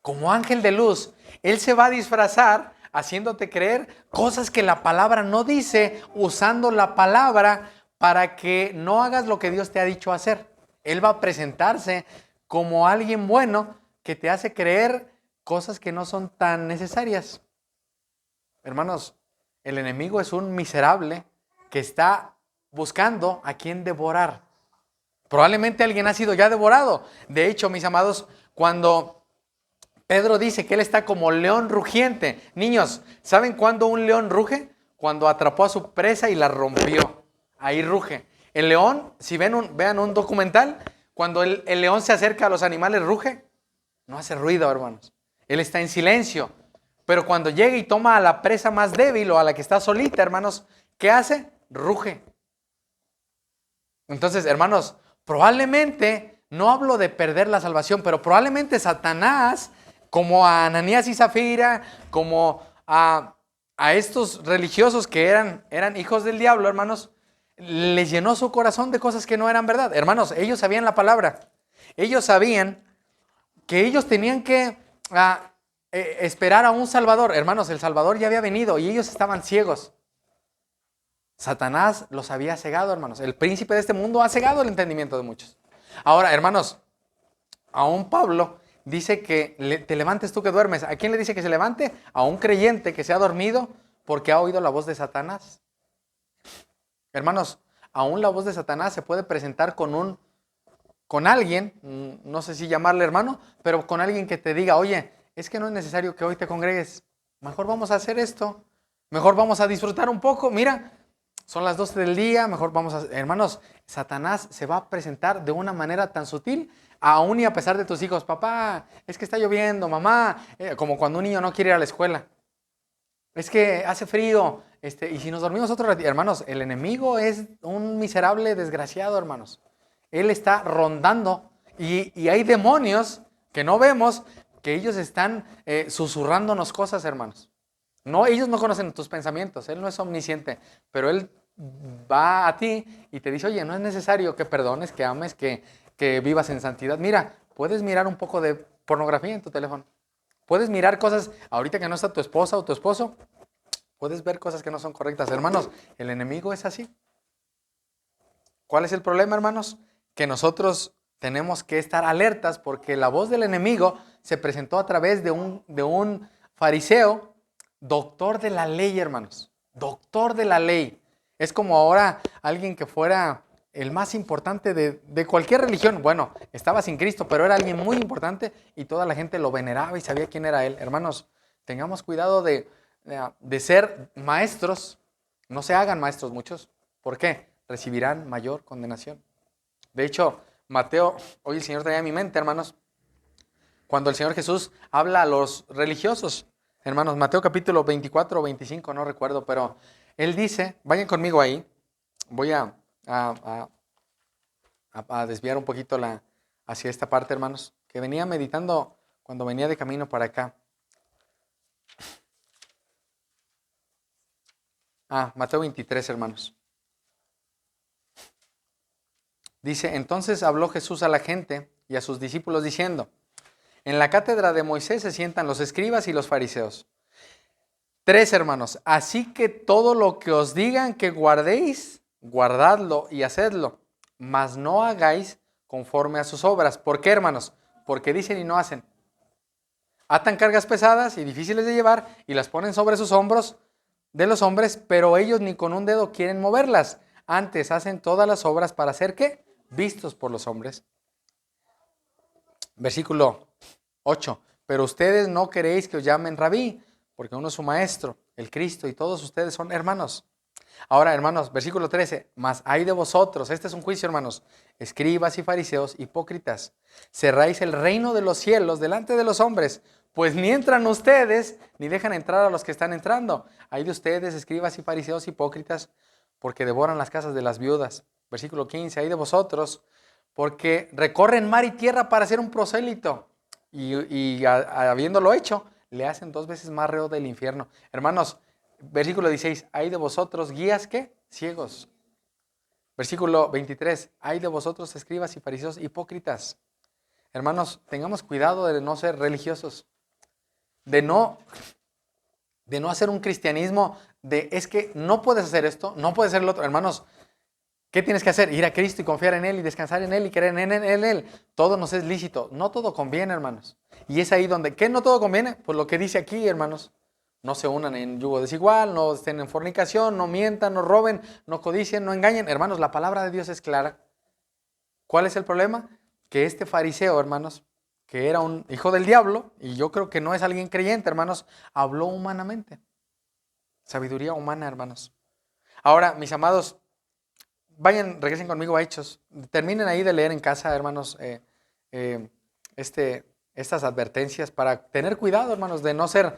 S1: Como ángel de luz. Él se va a disfrazar haciéndote creer cosas que la palabra no dice, usando la palabra para que no hagas lo que Dios te ha dicho hacer. Él va a presentarse como alguien bueno que te hace creer cosas que no son tan necesarias. Hermanos, el enemigo es un miserable que está buscando a quien devorar. Probablemente alguien ha sido ya devorado. De hecho, mis amados, cuando Pedro dice que él está como león rugiente. Niños, ¿saben cuándo un león ruge? Cuando atrapó a su presa y la rompió. Ahí ruge. El león, si vean un documental, cuando el león se acerca a los animales, ruge. No hace ruido, hermanos. Él está en silencio. Pero cuando llega y toma a la presa más débil o a la que está solita, hermanos, ¿qué hace? Ruge. Entonces, hermanos, probablemente, no hablo de perder la salvación, pero probablemente Satanás, como a Ananías y Zafira, como a estos religiosos que eran hijos del diablo, hermanos, les llenó su corazón de cosas que no eran verdad. Hermanos, ellos sabían la palabra. Ellos sabían que ellos tenían que esperar a un Salvador. Hermanos, el Salvador ya había venido y ellos estaban ciegos. Satanás los había cegado, hermanos. El príncipe de este mundo ha cegado el entendimiento de muchos. Ahora, hermanos, aún Pablo dice que te levantes tú que duermes. ¿A quién le dice que se levante? A un creyente que se ha dormido porque ha oído la voz de Satanás. Hermanos, aún la voz de Satanás se puede presentar con alguien, no sé si llamarle hermano, pero con alguien que te diga, oye, es que no es necesario que hoy te congregues. Mejor vamos a hacer esto. Mejor vamos a disfrutar un poco. Mira, son las 12 del día, mejor vamos a... Hermanos, Satanás se va a presentar de una manera tan sutil, aún y a pesar de tus hijos. Papá, es que está lloviendo, mamá. Como cuando un niño no quiere ir a la escuela. Es que hace frío, y si nos dormimos otro ratito, hermanos, el enemigo es un miserable desgraciado, hermanos. Él está rondando y hay demonios que no vemos, que ellos están susurrándonos cosas, hermanos. No, ellos no conocen tus pensamientos, él no es omnisciente, pero él va a ti y te dice, oye, no es necesario que perdones, que ames, que vivas en santidad. Mira, puedes mirar un poco de pornografía en tu teléfono. Puedes mirar cosas, ahorita que no está tu esposa o tu esposo, puedes ver cosas que no son correctas. Hermanos, el enemigo es así. ¿Cuál es el problema, hermanos? Que nosotros tenemos que estar alertas porque la voz del enemigo se presentó a través de un fariseo, doctor de la ley, hermanos. Doctor de la ley. Es como ahora alguien que fuera el más importante de cualquier religión. Bueno, estaba sin Cristo, pero era alguien muy importante y toda la gente lo veneraba y sabía quién era él. Hermanos, tengamos cuidado de ser maestros. No se hagan maestros muchos. ¿Por qué? Recibirán mayor condenación. De hecho, Mateo, hoy el Señor traía a mi mente, hermanos, cuando el Señor Jesús habla a los religiosos. Hermanos, Mateo capítulo 24 o 25, no recuerdo, pero Él dice, vayan conmigo ahí, voy a desviar un poquito hacia esta parte, hermanos, que venía meditando cuando venía de camino para acá. Mateo 23, hermanos. Dice, entonces habló Jesús a la gente y a sus discípulos diciendo, en la cátedra de Moisés se sientan los escribas y los fariseos. 3, hermanos, así que todo lo que os digan que guardéis, guardadlo y hacedlo, mas no hagáis conforme a sus obras. ¿Por qué, hermanos? Porque dicen y no hacen. Atan cargas pesadas y difíciles de llevar y las ponen sobre sus hombros de los hombres, pero ellos ni con un dedo quieren moverlas. Antes hacen todas las obras para hacer ¿qué? Vistos por los hombres. Versículo 8. Pero ustedes no queréis que os llamen rabí, porque uno es su maestro, el Cristo, y todos ustedes son hermanos. Ahora, hermanos, versículo 13. Mas hay de vosotros, este es un juicio, hermanos, escribas y fariseos, hipócritas. Cerráis el reino de los cielos delante de los hombres, pues ni entran ustedes, ni dejan entrar a los que están entrando. Hay de ustedes, escribas y fariseos, hipócritas, porque devoran las casas de las viudas. Versículo 15. Hay de vosotros, porque recorren mar y tierra para ser un prosélito, y habiéndolo hecho, le hacen 2 veces más reo del infierno. Hermanos, versículo 16, hay de vosotros guías, ¿qué? Ciegos. Versículo 23, hay de vosotros escribas y fariseos hipócritas. Hermanos, tengamos cuidado de no ser religiosos, de no hacer un cristianismo es que no puedes hacer esto, no puedes hacer lo otro. Hermanos, ¿qué tienes que hacer? Ir a Cristo y confiar en Él y descansar en Él y creer en Él. Todo nos es lícito. No todo conviene, hermanos. Y es ahí donde, ¿qué no todo conviene? Pues lo que dice aquí, hermanos. No se unan en yugo desigual, no estén en fornicación, no mientan, no roben, no codicien, no engañen. Hermanos, la palabra de Dios es clara. ¿Cuál es el problema? Que este fariseo, hermanos, que era un hijo del diablo, y yo creo que no es alguien creyente, hermanos, habló humanamente. Sabiduría humana, hermanos. Ahora, mis amados, regresen conmigo a Hechos. Terminen ahí de leer en casa, hermanos, estas advertencias para tener cuidado, hermanos, de no ser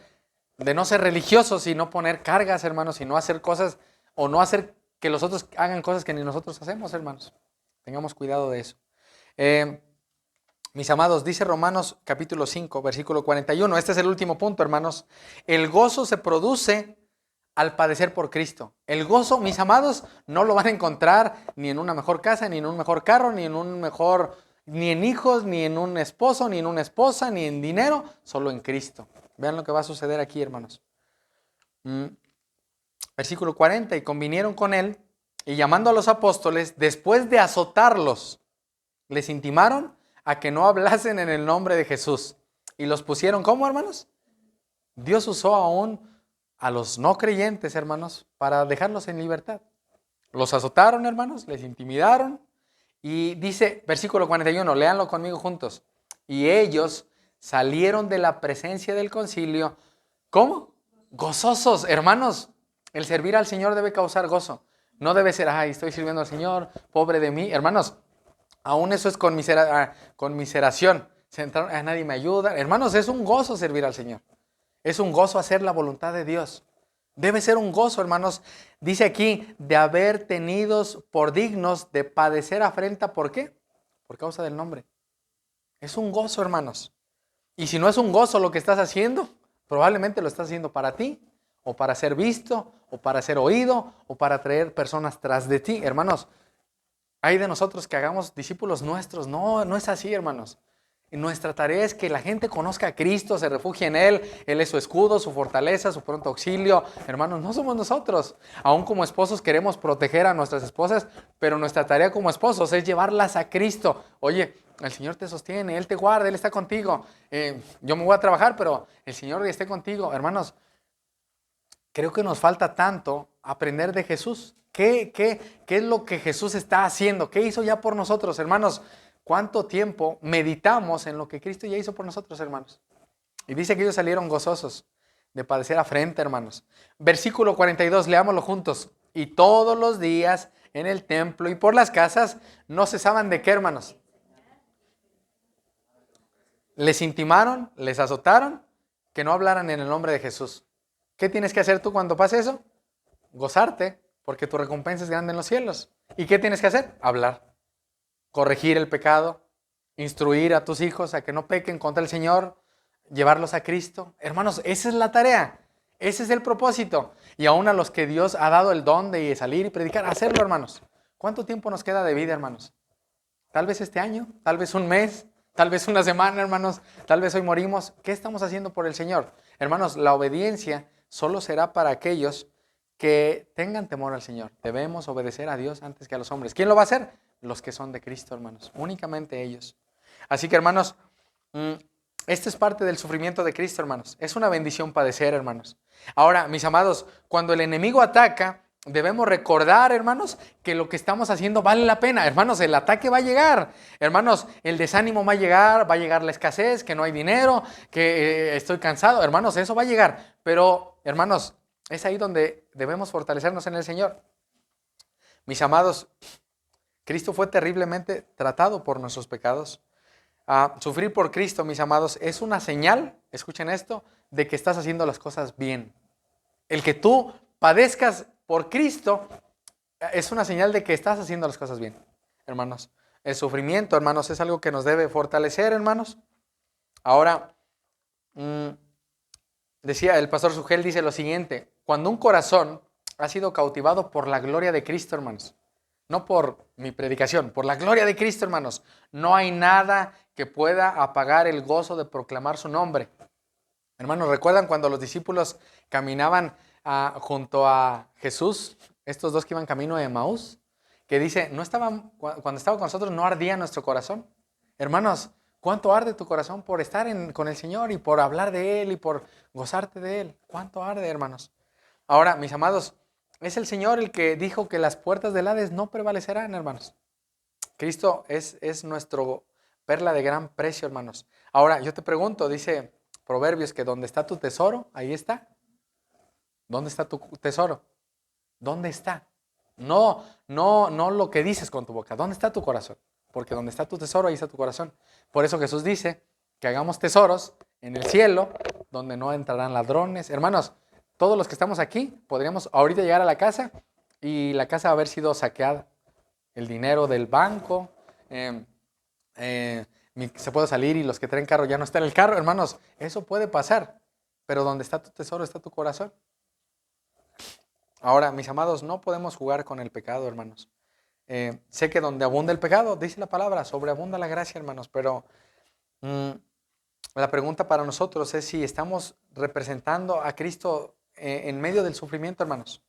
S1: religiosos y no poner cargas, hermanos, y no hacer cosas o no hacer que los otros hagan cosas que ni nosotros hacemos, hermanos. Tengamos cuidado de eso. Mis amados, dice Romanos capítulo 5, versículo 41. Este es el último punto, hermanos. El gozo se produce al padecer por Cristo. El gozo, mis amados, no lo van a encontrar ni en una mejor casa, ni en un mejor carro, ni en hijos, ni en un esposo, ni en una esposa, ni en dinero, solo en Cristo. Vean lo que va a suceder aquí, hermanos. Versículo 40, y convinieron con él, y llamando a los apóstoles, después de azotarlos, les intimaron a que no hablasen en el nombre de Jesús. Y los pusieron, ¿cómo, hermanos? Dios usó aún a los no creyentes, hermanos, para dejarlos en libertad. Los azotaron, hermanos, les intimidaron. Y dice, versículo 41, léanlo conmigo juntos. Y ellos salieron de la presencia del concilio, ¿cómo? Gozosos, hermanos. El servir al Señor debe causar gozo. No debe ser, estoy sirviendo al Señor, pobre de mí. Hermanos, aún eso es conmiseración. Nadie me ayuda. Hermanos, es un gozo servir al Señor. Es un gozo hacer la voluntad de Dios. Debe ser un gozo, hermanos. Dice aquí, de haber tenidos por dignos de padecer afrenta. ¿Por qué? Por causa del nombre. Es un gozo, hermanos. Y si no es un gozo lo que estás haciendo, probablemente lo estás haciendo para ti, o para ser visto, o para ser oído, o para traer personas tras de ti. Hermanos, hay de nosotros que hagamos discípulos nuestros. No, no es así, hermanos. Y nuestra tarea es que la gente conozca a Cristo, se refugie en Él. Él es su escudo, su fortaleza, su pronto auxilio. Hermanos, no somos nosotros. Aún como esposos queremos proteger a nuestras esposas, pero nuestra tarea como esposos es llevarlas a Cristo. Oye, el Señor te sostiene, Él te guarda, Él está contigo. Yo me voy a trabajar, pero el Señor esté contigo. Hermanos, creo que nos falta tanto aprender de Jesús. ¿Qué es lo que Jesús está haciendo? ¿Qué hizo ya por nosotros, hermanos? ¿Cuánto tiempo meditamos en lo que Cristo ya hizo por nosotros, hermanos? Y dice que ellos salieron gozosos de padecer afrenta, hermanos. Versículo 42, leámoslo juntos. Y todos los días en el templo y por las casas no cesaban de qué, hermanos. Les intimaron, les azotaron, que no hablaran en el nombre de Jesús. ¿Qué tienes que hacer tú cuando pase eso? Gozarte, porque tu recompensa es grande en los cielos. ¿Y qué tienes que hacer? Hablar. Corregir el pecado, instruir a tus hijos a que no pequen contra el Señor, llevarlos a Cristo. Hermanos, esa es la tarea, ese es el propósito. Y aún a los que Dios ha dado el don de salir y predicar, hacerlo, hermanos. ¿Cuánto tiempo nos queda de vida, hermanos? Tal vez este año, tal vez un mes, tal vez una semana, hermanos, tal vez hoy morimos. ¿Qué estamos haciendo por el Señor? Hermanos, la obediencia solo será para aquellos que tengan temor al Señor. Debemos obedecer a Dios antes que a los hombres. ¿Quién lo va a hacer? Los que son de Cristo, hermanos. Únicamente ellos. Así que, hermanos, esto es parte del sufrimiento de Cristo, hermanos. Es una bendición padecer, hermanos. Ahora, mis amados, cuando el enemigo ataca, debemos recordar, hermanos, que lo que estamos haciendo vale la pena. Hermanos, el ataque va a llegar. Hermanos, el desánimo va a llegar la escasez, que no hay dinero, que estoy cansado. Hermanos, eso va a llegar. Pero, hermanos, es ahí donde debemos fortalecernos en el Señor. Mis amados, Cristo fue terriblemente tratado por nuestros pecados. Sufrir por Cristo, mis amados, es una señal, escuchen esto, de que estás haciendo las cosas bien. El que tú padezcas por Cristo es una señal de que estás haciendo las cosas bien, hermanos. El sufrimiento, hermanos, es algo que nos debe fortalecer, hermanos. Ahora, decía el pastor Sugel, dice lo siguiente: cuando un corazón ha sido cautivado por la gloria de Cristo, hermanos, no por mi predicación, por la gloria de Cristo, hermanos, no hay nada que pueda apagar el gozo de proclamar su nombre. Hermanos, ¿recuerdan cuando los discípulos caminaban junto a Jesús? Estos dos que iban camino de Emaús, que dice, cuando estaba con nosotros no ardía nuestro corazón. Hermanos, ¿cuánto arde tu corazón por estar con el Señor y por hablar de Él y por gozarte de Él? ¿Cuánto arde, hermanos? Ahora, mis amados, es el Señor el que dijo que las puertas del Hades no prevalecerán, hermanos. Cristo es nuestro perla de gran precio, hermanos. Ahora, yo te pregunto, dice Proverbios, que donde está tu tesoro, ahí está. ¿Dónde está tu tesoro? ¿Dónde está? No lo que dices con tu boca. ¿Dónde está tu corazón? Porque donde está tu tesoro, ahí está tu corazón. Por eso Jesús dice que hagamos tesoros en el cielo, donde no entrarán ladrones. Hermanos, todos los que estamos aquí podríamos ahorita llegar a la casa y la casa haber sido saqueada. El dinero del banco, se puede salir y los que traen carro ya no están en el carro. Hermanos, eso puede pasar, pero donde está tu tesoro está tu corazón. Ahora, mis amados, no podemos jugar con el pecado, hermanos. Sé que donde abunda el pecado, dice la palabra, sobreabunda la gracia, hermanos, pero la pregunta para nosotros es si estamos representando a Cristo en medio del sufrimiento, hermanos.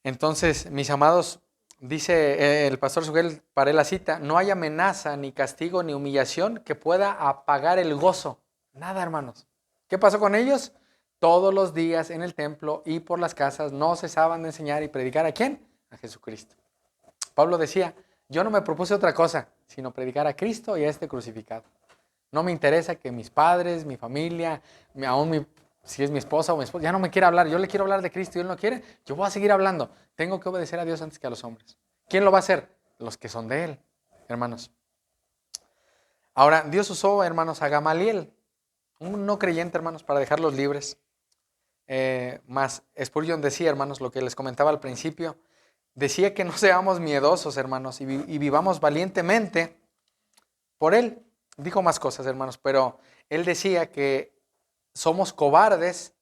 S1: Entonces, mis amados, dice el pastor Sugel, paré la cita, no hay amenaza, ni castigo, ni humillación que pueda apagar el gozo. Nada, hermanos. ¿Qué pasó con ellos? Todos los días en el templo y por las casas no cesaban de enseñar y predicar. ¿A quién? A Jesucristo. Pablo decía, yo no me propuse otra cosa, sino predicar a Cristo y a este crucificado. No me interesa que mis padres, mi familia, si es mi esposa o mi esposo, ya no me quiere hablar. Yo le quiero hablar de Cristo y él no quiere. Yo voy a seguir hablando. Tengo que obedecer a Dios antes que a los hombres. ¿Quién lo va a hacer? Los que son de Él, hermanos. Ahora, Dios usó, hermanos, a Gamaliel, un no creyente, hermanos, para dejarlos libres. Más Spurgeon decía, hermanos, lo que les comentaba al principio, decía que no seamos miedosos, hermanos, y vivamos valientemente por Él. Dijo más cosas, hermanos, pero Él decía que somos cobardes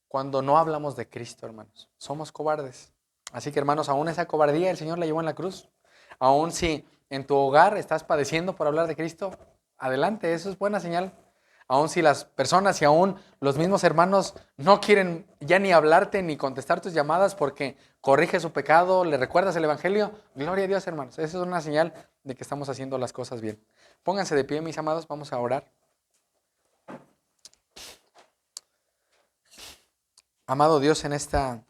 S1: cuando no hablamos de Cristo, hermanos. Somos cobardes. Así que, hermanos, aún esa cobardía el Señor la llevó en la cruz. Aún si en tu hogar estás padeciendo por hablar de Cristo, adelante, eso es buena señal. Aún si las personas y aún los mismos hermanos no quieren ya ni hablarte ni contestar tus llamadas porque corrige su pecado, le recuerdas el Evangelio, gloria a Dios, hermanos. Esa es una señal de que estamos haciendo las cosas bien. Pónganse de pie, mis amados, vamos a orar. Amado Dios, en esta